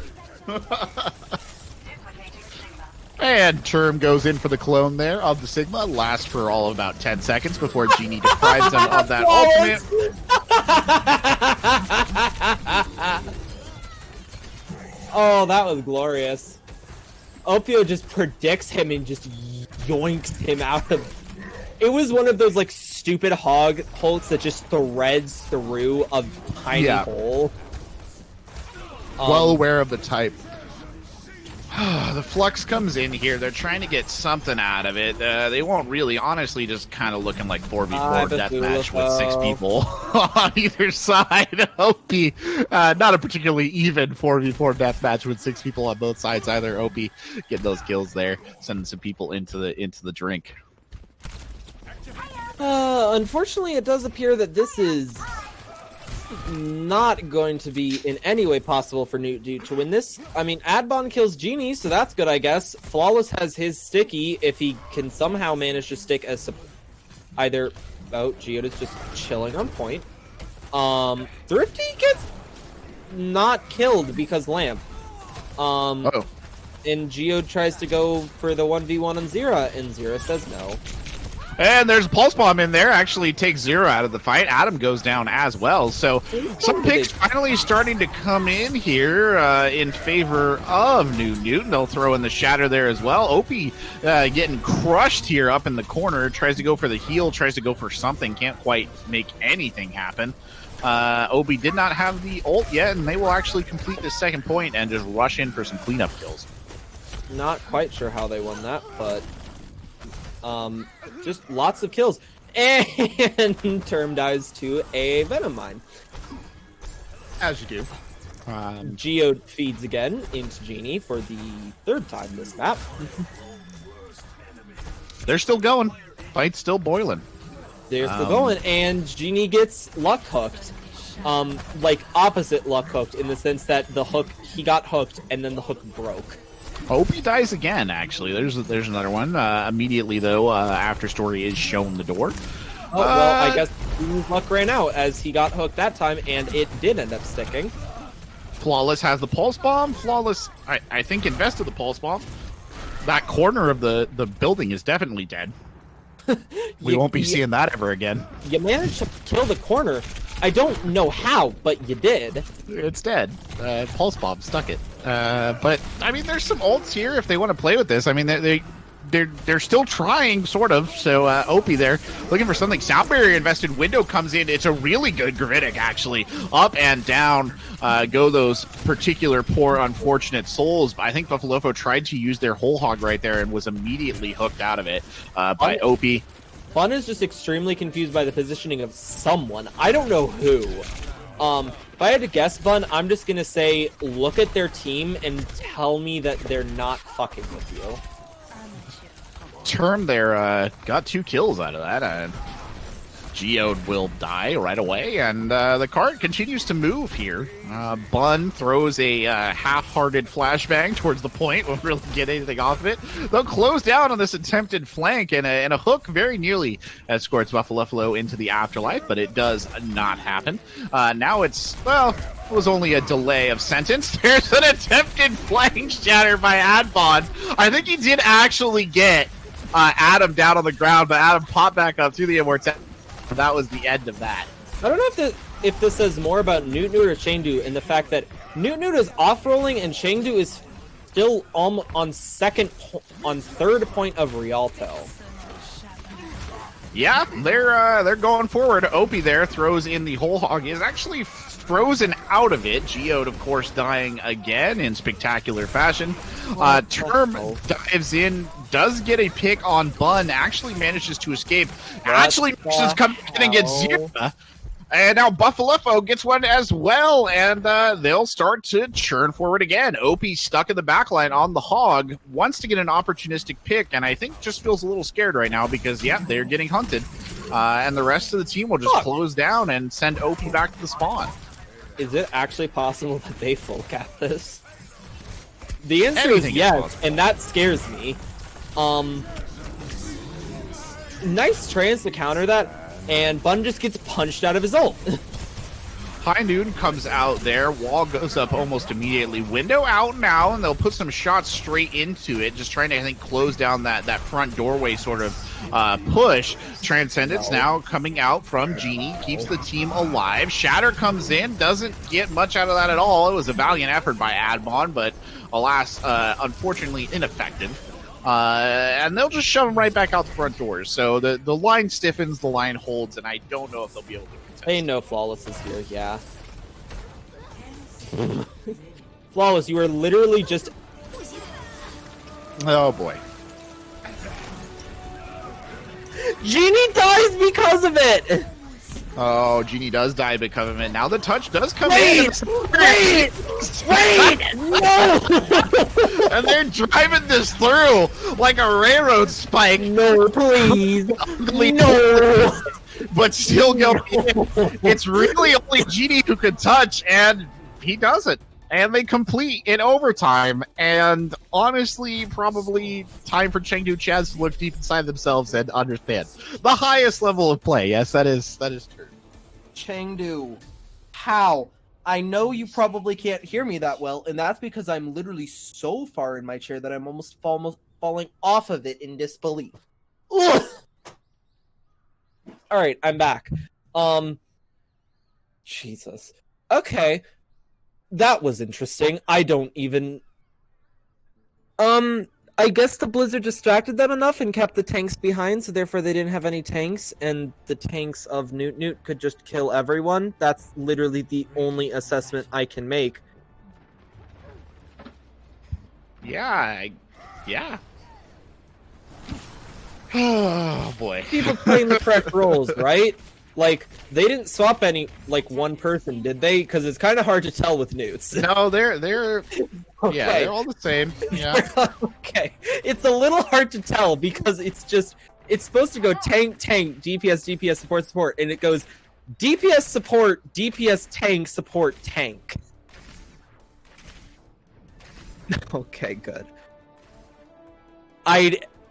And Term goes in for the clone there of the Sigma. Lasts for all of about 10 seconds before Genie deprives them of that ultimate. Oh, that was glorious. Opio just predicts him and just yoinks him out of... It was one of those, like, stupid hog hulks that just threads through a tiny hole. Well aware of the type. The Flux comes in here. They're trying to get something out of it. They won't really, honestly, just kind of looking like 4v4 deathmatch with 6 people on either side. OP, not a particularly even 4v4 deathmatch with 6 people on both sides either. OP getting those kills there, sending some people into the drink. Unfortunately, it does appear that this is not going to be in any way possible for Noot to win this. I mean, Adbon kills Genie, so that's good, I guess. Flawless has his sticky if he can somehow manage to stick as either... Oh, Geoda's just chilling on point. Thrifty gets not killed because Lamp. Uh-oh. and Geode tries to go for the 1v1 on Zera, and Zera says no. And there's a Pulse Bomb in there, actually takes Zero out of the fight. Adam goes down as well. So some picks finally starting to come in here in favor of Noot. They'll throw in the Shatter there as well. Opie getting crushed here up in the corner. Tries to go for the heal, tries to go for something. Can't quite make anything happen. Opie did not have the ult yet, and they will actually complete the second point and just rush in for some cleanup kills. Not quite sure how they won that, but... just lots of kills. And Term dies to a Venom Mine. As you do. Geode feeds again into Genie for the third time this map. They're still going. Fight's still boiling. They're still going, and Genie gets luck hooked. Like opposite luck hooked, in the sense that the hook, he got hooked, and then the hook broke. Opie dies again, actually. There's another one. Immediately, though, After Story is shown the door. Oh, well, I guess luck ran out as he got hooked that time, and it did end up sticking. Flawless has the Pulse Bomb. Flawless, I think, invested the Pulse Bomb. That corner of the building is definitely dead. We won't be seeing that ever again. You managed to kill the corner. I don't know how, but you did. It's dead. Pulse Bomb stuck it. But I mean, there's some ults here if they want to play with this. I mean, they're still trying, sort of. So Opie there looking for something. Sound Barrier invested. Window comes in. It's a really good Gravitic, actually. Up and down go those particular poor unfortunate souls. I think Buffalofo tried to use their whole hog right there and was immediately hooked out of it by Opie. Bun is just extremely confused by the positioning of someone. I don't know who. If I had to guess, Bun, I'm just going to say, look at their team and tell me that they're not fucking with you. Term there got 2 kills out of that. Geode will die right away, and the card continues to move here. Bun throws a half-hearted flashbang towards the point. Won't really get anything off of it. They'll close down on this attempted flank, and a hook very nearly escorts Buffalo into the afterlife, but it does not happen. Now it's, well, it was only a delay of sentence. There's an attempted flank shatter by Adbon. I think he did actually get Adam down on the ground, but Adam popped back up through the immortality. That was the end of that. I don't know if this says more about Noot or Chengdu, in the fact that Noot is off-rolling and Chengdu is still on third point of Rialto. Yeah, they're going forward. Opie there throws in the whole hog. He is actually frozen out of it. Geode, of course, dying again in spectacular fashion. Term dives in, does get a pick on Bun, actually manages to escape. Actually manages to come in and get Zira. And now Buffalofo gets one as well, and they'll start to churn forward again. Opie stuck in the backline on the hog, wants to get an opportunistic pick, and I think just feels a little scared right now because, yeah, they're getting hunted. And the rest of the team will just close down and send Opie back to the spawn. Is it actually possible that they full cap this? The answer is yes, and that scares me. Nice trance to counter that, and Bun just gets punched out of his ult. High Noon comes out there. Wall goes up almost immediately. Window out now, and they'll put some shots straight into it, just trying to, I think, close down that front doorway sort of push. Transcendence now coming out from Genie, keeps the team alive. Shatter comes in, doesn't get much out of that at all. It was a valiant effort by Admon, but alas, unfortunately ineffective. And they'll just shove him right back out the front doors. So the line stiffens, the line holds, and I don't know if they'll be able to contest. They know Flawless is here, yeah. Flawless, you are literally just... Oh boy. Genie dies because of it! Oh, Genie does die because of it. Now the touch does come in. Wait! No! And they're driving this through like a railroad spike. No, please. No! But still going in. It's really only Genie who can touch, and he doesn't. And they complete in overtime. And honestly, probably time for Chengdu Chaz to look deep inside themselves and understand the highest level of play. Yes, that is true. Chengdu, how? I know you probably can't hear me that well, and that's because I'm literally so far in my chair that I'm almost falling off of it in disbelief. Ugh! All right, I'm back. Jesus. Okay, that was interesting. I don't even. I guess the blizzard distracted them enough and kept the tanks behind, so therefore they didn't have any tanks, and the tanks of Noot could just kill everyone. That's literally the only assessment I can make. Yeah. Oh boy. People playing the correct roles, right? Like, they didn't swap any, like, one person, did they? Because it's kind of hard to tell with Newts. No, they're Okay. yeah, they're all the same. Yeah. Okay. It's a little hard to tell because it's supposed to go tank, DPS, support, and it goes DPS support, tank, tank. Okay, good.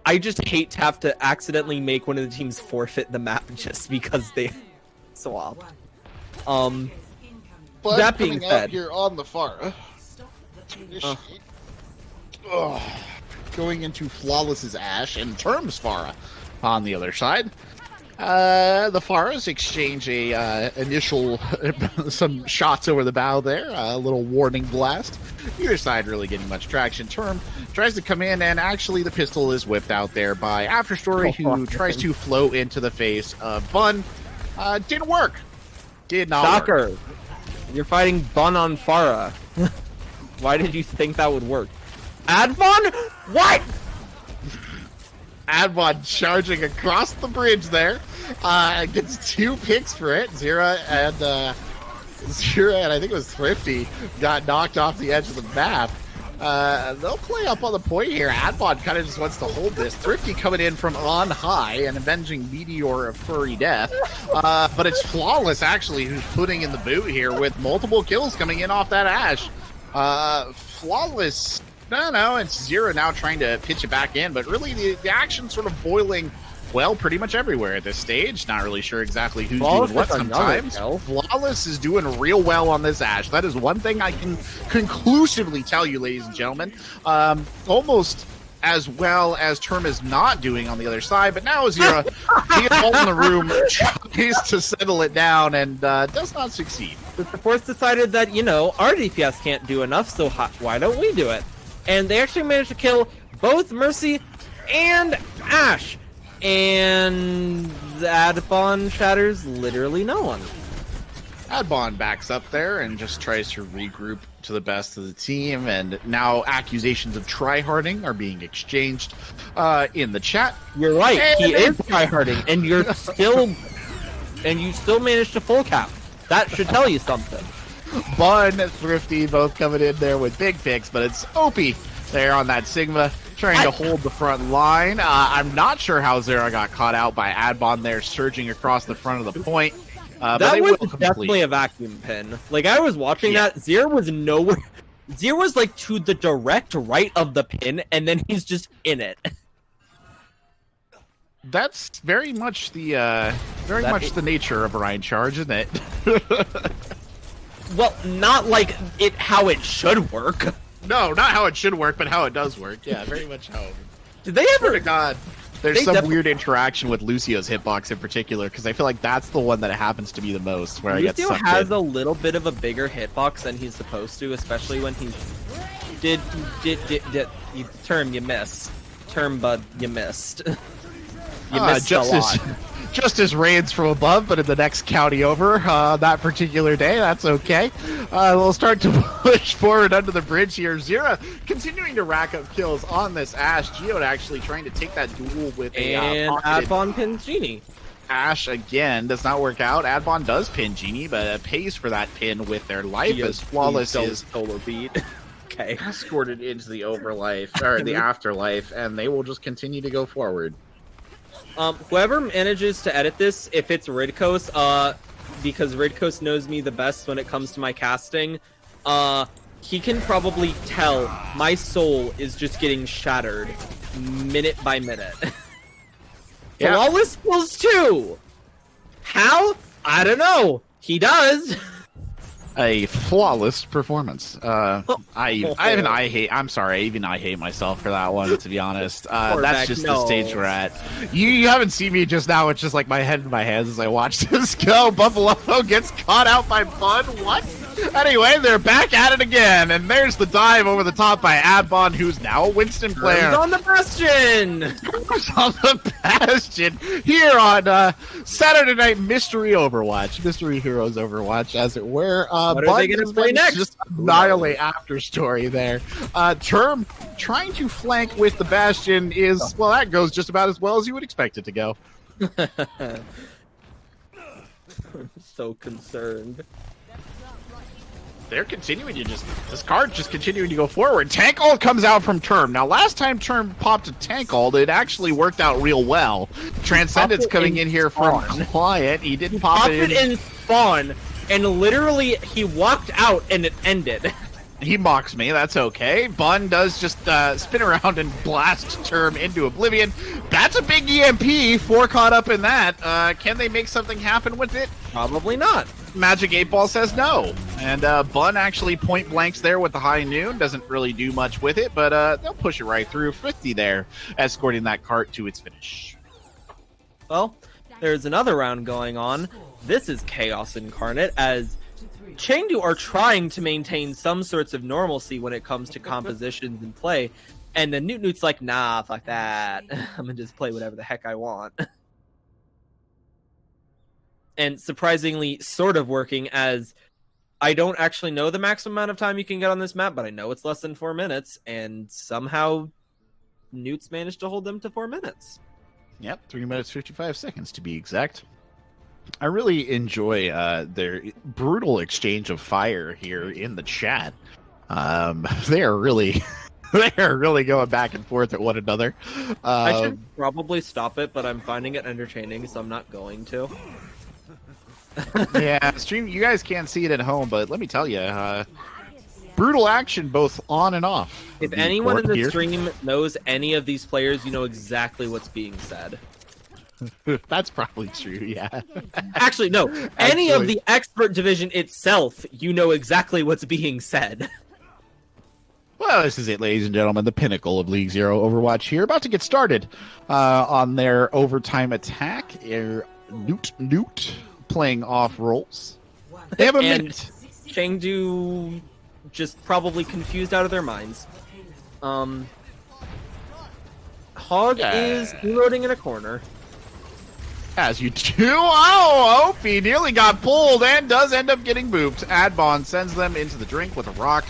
I just hate to have to accidentally make one of the teams forfeit the map just because they swapped. But that being said, here on the far, going into Flawless's Ash and Term's Pharah on the other side. The Pharahs exchange a initial some shots over the bow there, a little warning blast. Neither side really getting much traction. Term tries to come in, and actually the pistol is whipped out there by Afterstory, who tries to flow into the face of Bun. Didn't work. Did not Shocker. work. You're fighting Bun on Pharah. Why did you think that would work? Advon? What? Advon charging across the bridge there. Gets 2 picks for it. Zira and I think it was Thrifty got knocked off the edge of the map. They'll play up on the point here. Advon kind of just wants to hold this. Thrifty coming in from on high and avenging Meteor of Furry Death. But it's Flawless, actually, who's putting in the boot here with multiple kills coming in off that Ash. Flawless... No, it's Zira now trying to pitch it back in, but really the action's sort of boiling, well, pretty much everywhere at this stage. Not really sure exactly who's Flawless doing what sometimes. Flawless is doing real well on this Ash. That is one thing I can conclusively tell you, ladies and gentlemen. Almost as well as Term is not doing on the other side, but now Zira, he gets all in the room, tries to settle it down, and does not succeed. The supports decided that, our DPS can't do enough, so why don't we do it? And they actually managed to kill both Mercy and Ash. And Adbon shatters literally no one. Adbon backs up there and just tries to regroup to the best of the team. And now accusations of tryharding are being exchanged in the chat. You're right, he is tryharding, and you still managed to full cap. That should tell you something. Bun, Thrifty, both coming in there with big picks, but it's Opie there on that Sigma, trying to hold the front line. I'm not sure how Zera got caught out by Adbon there, surging across the front of the point. That was definitely a vacuum pin. Like, I was watching that, Zera was nowhere. Zera was, like, to the direct right of the pin, and then he's just in it. That's very much the the nature of a Ryan charge, isn't it? Well, not like how it should work. No, not how it should work, but how it does work. Yeah, very much how. Did they ever? To God, there's some weird interaction with Lucio's hitbox in particular, because I feel like that's the one that happens to be the most, where Lucio I get sucked has in. a little bit of a bigger hitbox than he's supposed to, especially when he did Term, you missed. Term, bud, you missed. You missed a lot. Just as raids from above, but in the next county over that particular day. That's okay. We'll start to push forward under the bridge here. Zira continuing to rack up kills on this Ash. Geode actually trying to take that duel with and Adbon pins Genie. Ash again does not work out. Adbon does pin Genie, but pays for that pin with their life as Flawless is solo beat. Okay, escorted into the the afterlife, and they will just continue to go forward. Whoever manages to edit this, if it's Ridkos, because Ridkos knows me the best when it comes to my casting, he can probably tell my soul is just getting shattered minute by minute. Yeah. Flawless pulls 2! How? I don't know. He does. A flawless performance. I'm sorry, even I hate myself for that one, to be honest. That's just the stage we're at. You haven't seen me just now. It's just like my head in my hands as I watch this go. Buffalo gets caught out by Bud. What? Anyway, they're back at it again, and there's the dive over the top by Adbon, who's now a Winston player. He's on the Bastion! He's on the Bastion here on Saturday Night Mystery Overwatch. Mystery Heroes Overwatch, as it were. What are they going to play next? Just annihilate after story there. Term trying to flank with the Bastion is, well, that goes just about as well as you would expect it to go. I'm so concerned. They're continuing to this card just continuing to go forward. Tank ult comes out from Term. Now, last time Term popped a tank ult, it actually worked out real well. Transcendence coming in here from Client. He didn't pop it in spawn, and literally he walked out and it ended. He mocks me. That's okay. Bun does just spin around and blast Term into oblivion. That's a big EMP. 4 caught up in that. Can they make something happen with it? Probably not. Magic 8 Ball says no. And Bun actually point blanks there with the high noon. Doesn't really do much with it, but they'll push it right through. 50 there, escorting that cart to its finish. Well, there's another round going on. This is Chaos Incarnate, as Chengdu are trying to maintain some sorts of normalcy when it comes to compositions and play, and the Noot's like, nah, fuck that. I'm gonna just play whatever the heck I want. And surprisingly, sort of working, as I don't actually know the maximum amount of time you can get on this map, but I know it's less than 4 minutes, and somehow Noot's managed to hold them to 4 minutes. Yep, 3 minutes 55 seconds to be exact. I really enjoy their brutal exchange of fire here in the chat. They are really going back and forth at one another. I should probably stop it, but I'm finding it entertaining, so I'm not going to. Yeah, stream. You guys can't see it at home, but let me tell you, brutal action both on and off. If anyone in the stream knows any of these players, you know exactly what's being said. That's probably true, yeah. Actually, no. Any of the expert division itself, you know exactly what's being said. Well, this is it, ladies and gentlemen. The pinnacle of League Zero Overwatch here. About to get started on their overtime attack. Noot playing off roles. They have a minute. Chengdu just probably confused out of their minds. Hog is reloading in a corner. As you do. Oh, Opie nearly got pulled and does end up getting booped. Adbon sends them into the drink with a rock.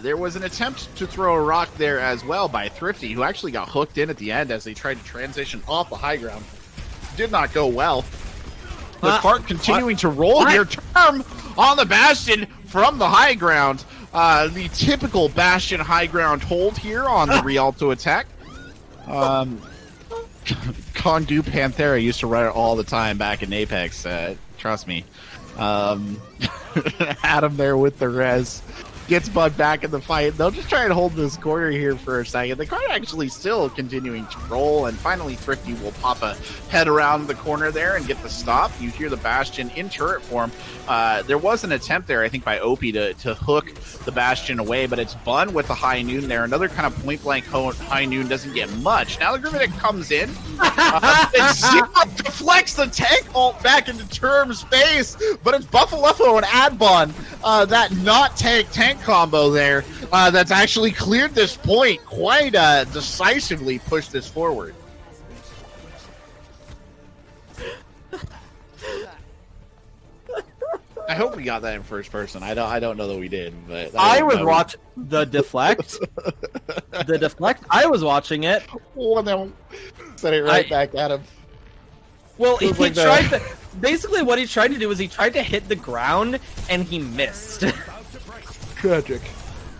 There was an attempt to throw a rock there as well by Thrifty, who actually got hooked in at the end as they tried to transition off the high ground. Did not go well. The cart continuing to roll here. Term on the Bastion from the high ground. The typical Bastion high ground hold here on the Rialto attack. Chengdu Panthera used to run it all the time back in Apex. Trust me. Adam there with the res. Gets Bud back in the fight. They'll just try and hold this corner here for a second. The card actually still continuing to roll, and finally Thrifty will pop a head around the corner there and get the stop. You hear the Bastion in turret form. There was an attempt there, I think, by Opie to hook the Bastion away, but it's Bun with the high noon there. Another kind of point-blank high noon doesn't get much. Now the Griminic comes in. And deflects the tank ult back into Term's face, but it's Buffalo and Adbon, that not tank combo there, that's actually cleared this point quite decisively, pushed this forward. I hope we got that in first person. I don't know that we did, but I was watching the deflect. The deflect. I was watching it. Oh, no. Sent it right back at him. Well, he like tried to. Basically, what he tried to do was he tried to hit the ground and he missed. Tragic.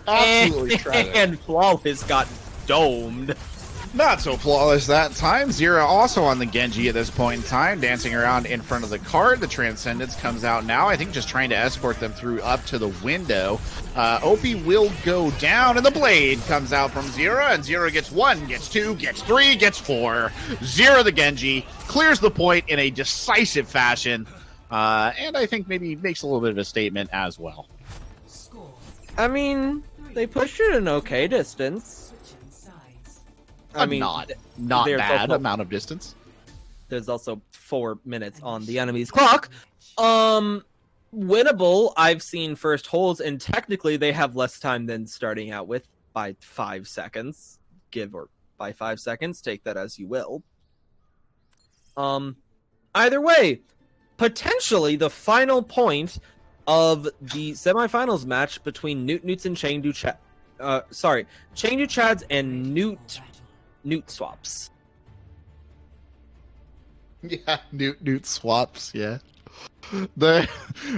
Absolutely tragic. And Flawless got domed. Not so flawless that time. Zira also on the Genji at this point in time, dancing around in front of the card. The Transcendence comes out now, I think just trying to escort them through up to the window. Opie will go down, and the blade comes out from Zira, and Zira gets 1, gets 2, gets 3, gets 4. Zira the Genji clears the point in a decisive fashion. and I think maybe makes a little bit of a statement as well. I mean, they pushed it an okay distance. I mean, not bad also, amount of distance. There's also 4 minutes on the enemy's clock. Winnable. I've seen first holes, and technically they have less time than starting out with by 5 seconds. By 5 seconds. Take that as you will. Either way, potentially the final point of the semifinals match between Noots and Chengdu Chengdu Chads and Noot swaps. Yeah, Noot swaps, yeah. The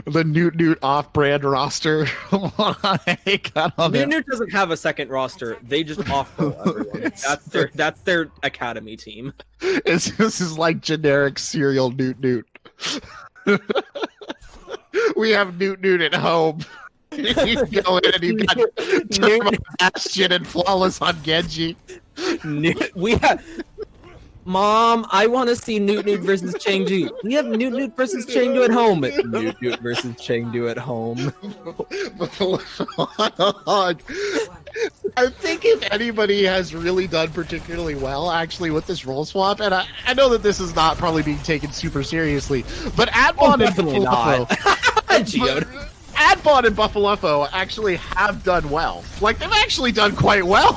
Noot off-brand roster. Noot doesn't have a second roster. They just off-roll everyone. That's their academy team. This is like generic serial Noot. We have Noot at home. You can go in and you got Bastion and Flawless on Genji. We have... Mom, I want to see Noot versus Chengdu. We have Noot versus Chengdu at home. Noot versus Chengdu at home. I think if anybody has really done particularly well, actually, with this role swap, and I know that this is not probably being taken super seriously, but Adbon and Buffalo, Adbon and Buffalo actually have done well. Like, they've actually done quite well.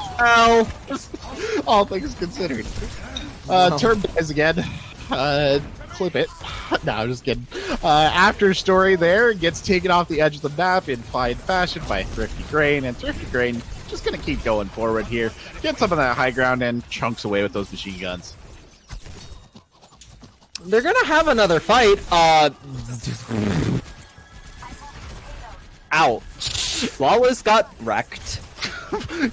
All things considered. Term dies again. Clip it. No, I'm just kidding. After story there gets taken off the edge of the map in fine fashion by Thrifty Grain, and Thrifty Grain just gonna keep going forward here, get some of that high ground and chunks away with those machine guns. They're gonna have another fight. Ouch. Flawless got wrecked.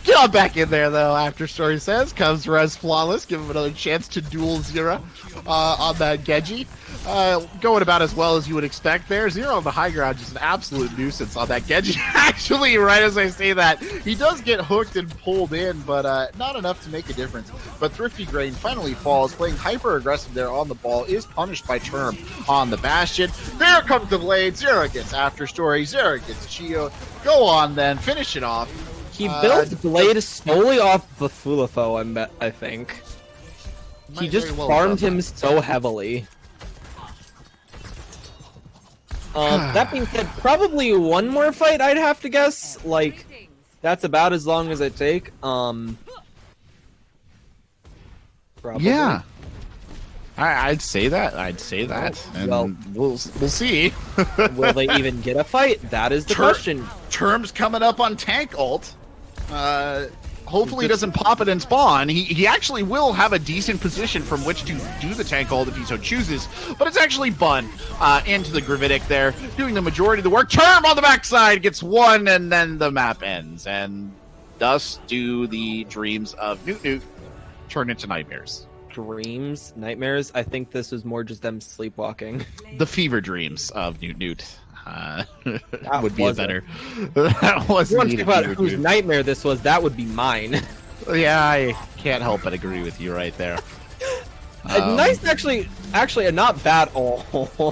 Get on back in there, though, after story says. Comes Res Flawless. Give him another chance to duel Zira on that Genji. Going about as well as you would expect there. Zira on the high ground, just an absolute nuisance on that Genji. Actually, right as I say that, he does get hooked and pulled in, but not enough to make a difference. But Thrifty Grain finally falls, playing hyper-aggressive there on the ball, is punished by Term on the Bastion. There comes the blade. Zira gets after story. Zira gets Chio. Go on then, finish it off. He built Blade solely off Bafulafo, I think. He just farmed him so heavily. That being said, probably one more fight, I'd have to guess. Like, that's about as long as it take. Probably. Yeah. I'd say that. And well, we'll see. Will they even get a fight? That is the question. Term's coming up on tank ult. Hopefully he doesn't pop it and spawn. He actually will have a decent position from which to do the tank ult if he so chooses, but it's actually Bun into the Gravitic there, doing the majority of the work. Term on the backside gets one, and then the map ends, and thus do the dreams of Noot turn into nightmares. Nightmares? I think this was more just them sleepwalking. The fever dreams of Noot. That would be a better. That was. You want to think about whose nightmare this was? That would be mine. Yeah, I can't help but agree with you right there. Nice, actually, not bad. That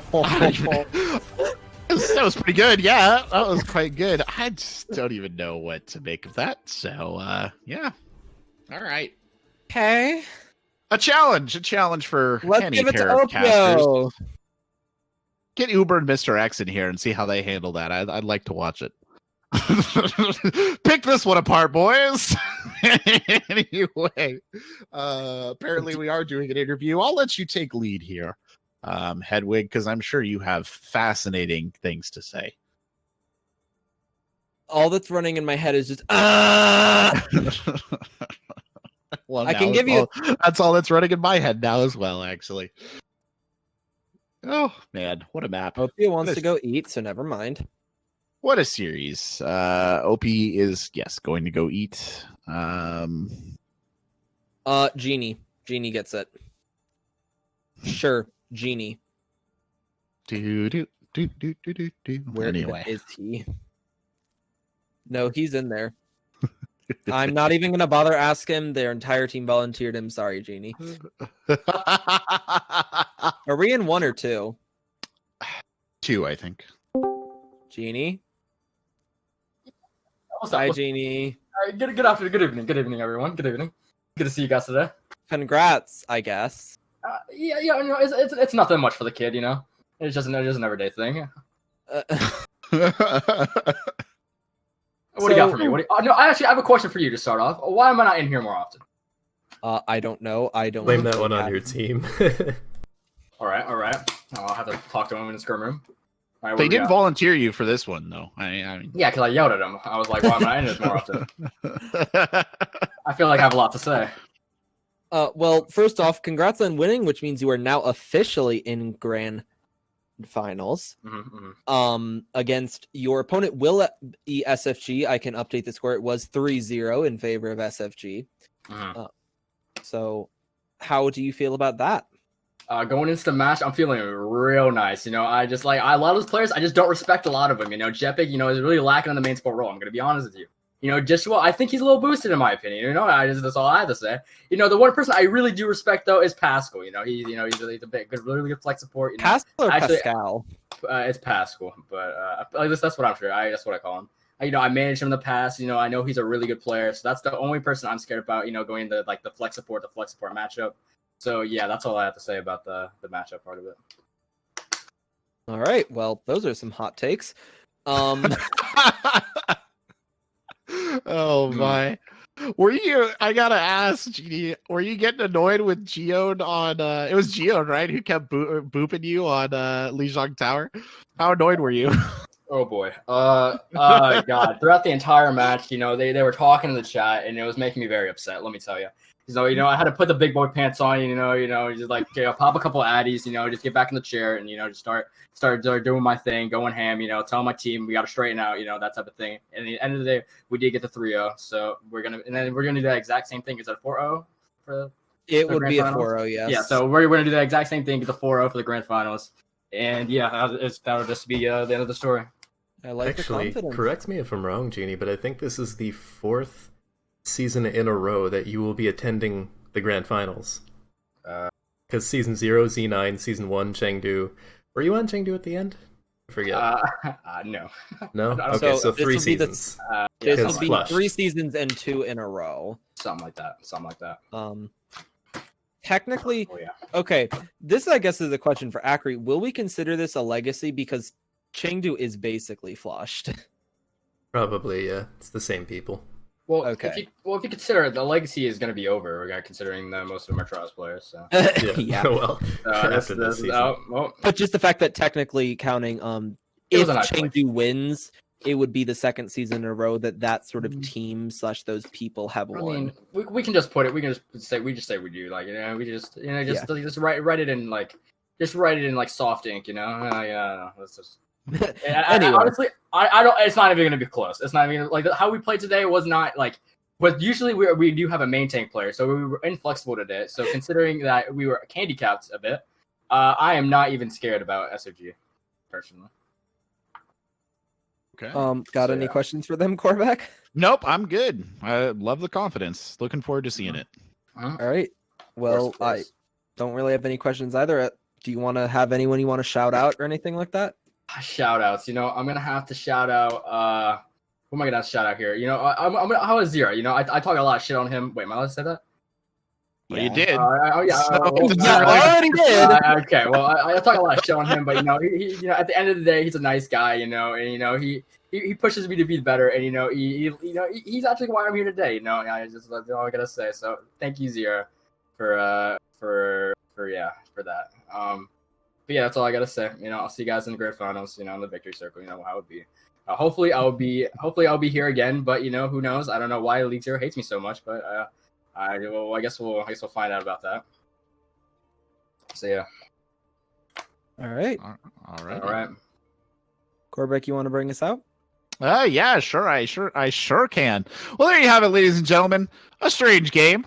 was pretty good. Yeah, that was quite good. I just don't even know what to make of that. So, yeah. All right. Okay. A challenge for Let's any give it pair to of casters. Opio. Get Uber and Mr. X in here and see how they handle that. I'd like to watch it. Pick this one apart, boys. Anyway, apparently we are doing an interview. I'll let you take lead here, Hedwig, because I'm sure you have fascinating things to say. All that's running in my head is just Well, I can give you. That's all that's running in my head now as well, actually. Oh man, what a map! Opie wants to go eat, so never mind. What a series. OP is going to go eat. Genie gets it. Sure, Genie. Where anyway is he? No, he's in there. I'm not even gonna bother ask him. Their entire team volunteered him. Sorry, Genie. Are we in 1 or 2? 2, I think. Genie. What's up? Hi, Genie. Good evening, everyone. Good evening. Good to see you guys today. Congrats, I guess. Yeah, you know, it's nothing much for the kid, you know. It's just an everyday thing. What do you got for me? No, I have a question for you to start off. Why am I not in here more often? I don't know. I don't blame that one on your team. All right. I'll have to talk to him in the scrum room. All right, They did volunteer you for this one, though. I mean, yeah, because I yelled at him. I was like, "Why am I in this more often?" I feel like I have a lot to say. Well, first off, congrats on winning, which means you are now officially in grand finals. Against your opponent will be SFG. I can update the score. It was 3-0 in favor of SFG. So how do you feel about that? Going into the match, I'm feeling real nice. You know, I just like a lot of those players. I just don't respect a lot of them. You know, Jepik, you know, is really lacking on the main support role. I'm gonna be honest with you. You know, Joshua, I think he's a little boosted in my opinion. You know, that's all I have to say. You know, the one person I really do respect though is Pascal. You know, he's a bit good, really good flex support. You know? Pascal or Pascal? It's Pascal, but at least that's what I'm sure. That's what I call him. You know, I managed him in the past. You know, I know he's a really good player. So that's the only person I'm scared about. You know, going into like the flex support matchup. So yeah, that's all I have to say about the matchup part of it. All right. Well, those are some hot takes. Oh my. Were you, I gotta ask, Genie, were you getting annoyed with Geode on it was Geode, right, who kept booping you on Lijiang Tower? How annoyed were you? Oh boy. God. Throughout the entire match, you know, they were talking in the chat and it was making me very upset, let me tell you. So, you know, I had to put the big boy pants on, you know, just like, you know, pop a couple addies, you know, just get back in the chair and, you know, just start doing my thing, going ham, you know, tell my team we got to straighten out, you know, that type of thing. And at the end of the day, we did get the 3-0. So we're going to do that exact same thing. Is that a 4-0? It would be a 4-0, yes. Yeah, so we're going to do that exact same thing, get the 4-0 for the grand finals. And yeah, that'll just be the end of the story. I like the confidence. Correct me if I'm wrong, Genie, but I think this is the 4th season in a row that you will be attending the grand finals. Because season 0, Z9, season 1, Chengdu. Were you on Chengdu at the end? I forget. No. No? Okay, so 3 seasons. This will be 3 seasons and 2 in a row. Something like that. Technically, okay, this I guess is a question for Akri. Will we consider this a legacy? Because Chengdu is basically flushed. Probably, yeah. It's the same people. Well, okay. If you consider the legacy is going to be over, considering that most of them are trials players. So. Yeah. Well, after this season. But just the fact that technically counting, if Chengdu wins, it would be the 2nd season in a row that sort of team / those people have won. I mean, we can just put it. We can just say we do, like, you know, just write it in like soft ink, you know. That's just. Anyway. Honestly, I don't. It's not even going to be close. It's not even like how we played today was not like. But usually we do have a main tank player, so we were inflexible today. So considering that we were handicapped a bit, I am not even scared about SOG personally. Okay. Got any questions for them, Korvac? Nope, I'm good. I love the confidence. Looking forward to seeing it. All right. Well, I don't really have any questions either. Do you want to have anyone you want to shout out or anything like that? Shout outs, you know, I'm gonna have to shout out. Who am I gonna shout out here? You know, I'm gonna. How is Zero? You know, I talk a lot of shit on him. Wait, am I allowed to say that? Well, you did. I already did. Okay, well, I talk a lot of shit on him, but you know, he you know, at the end of the day, he's a nice guy. You know, and you know, he pushes me to be better, and you know, he's actually why I'm here today. You know, that's all I gotta say. So thank you, Zero, for that. But yeah, that's all I gotta say. You know, I'll see you guys in the grand finals. You know, in the victory circle. You know how it would be. Hopefully I'll be here again. But you know, who knows? I don't know why League Zero hates me so much. But I guess we'll find out about that. So yeah. All right. Korvac, you want to bring us out? Yeah, sure. I sure can. Well, there you have it, ladies and gentlemen. A strange game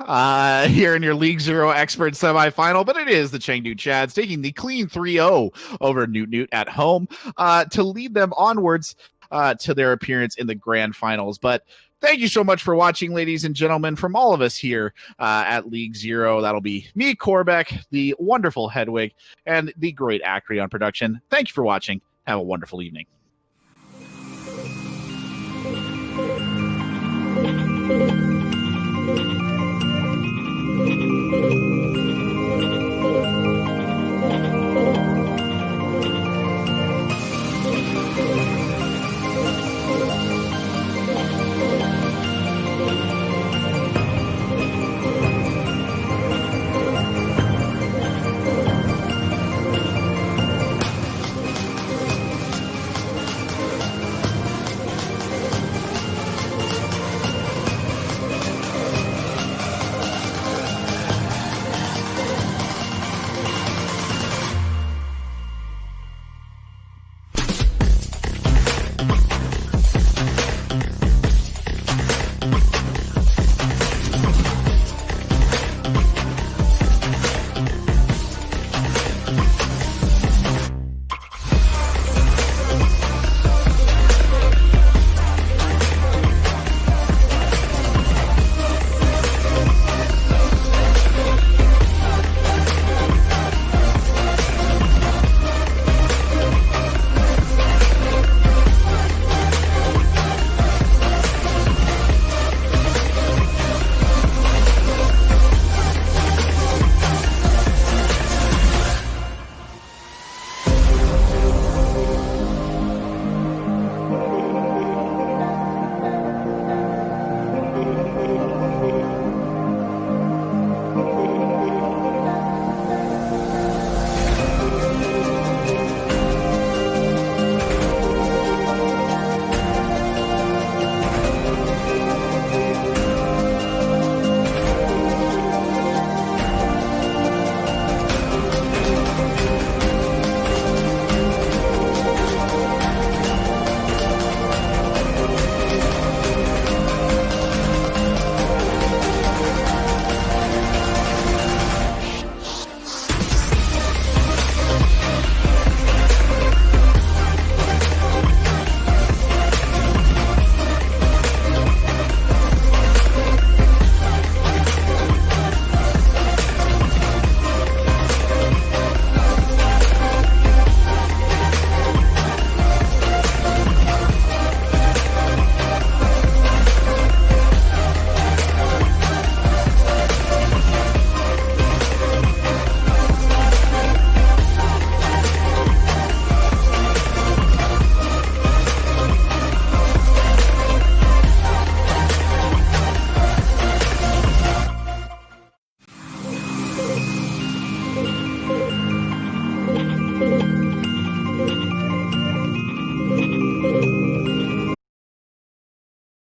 here in your League Zero Expert semifinal, but it is the Chengdu Chads taking the clean 3-0 over Noot at home to lead them onwards to their appearance in the grand finals. But thank you so much for watching, ladies and gentlemen, from all of us here at League Zero. That'll be me, Korvac, the wonderful Hedwig, and the great Akri on production. Thank you for watching. Have a wonderful evening.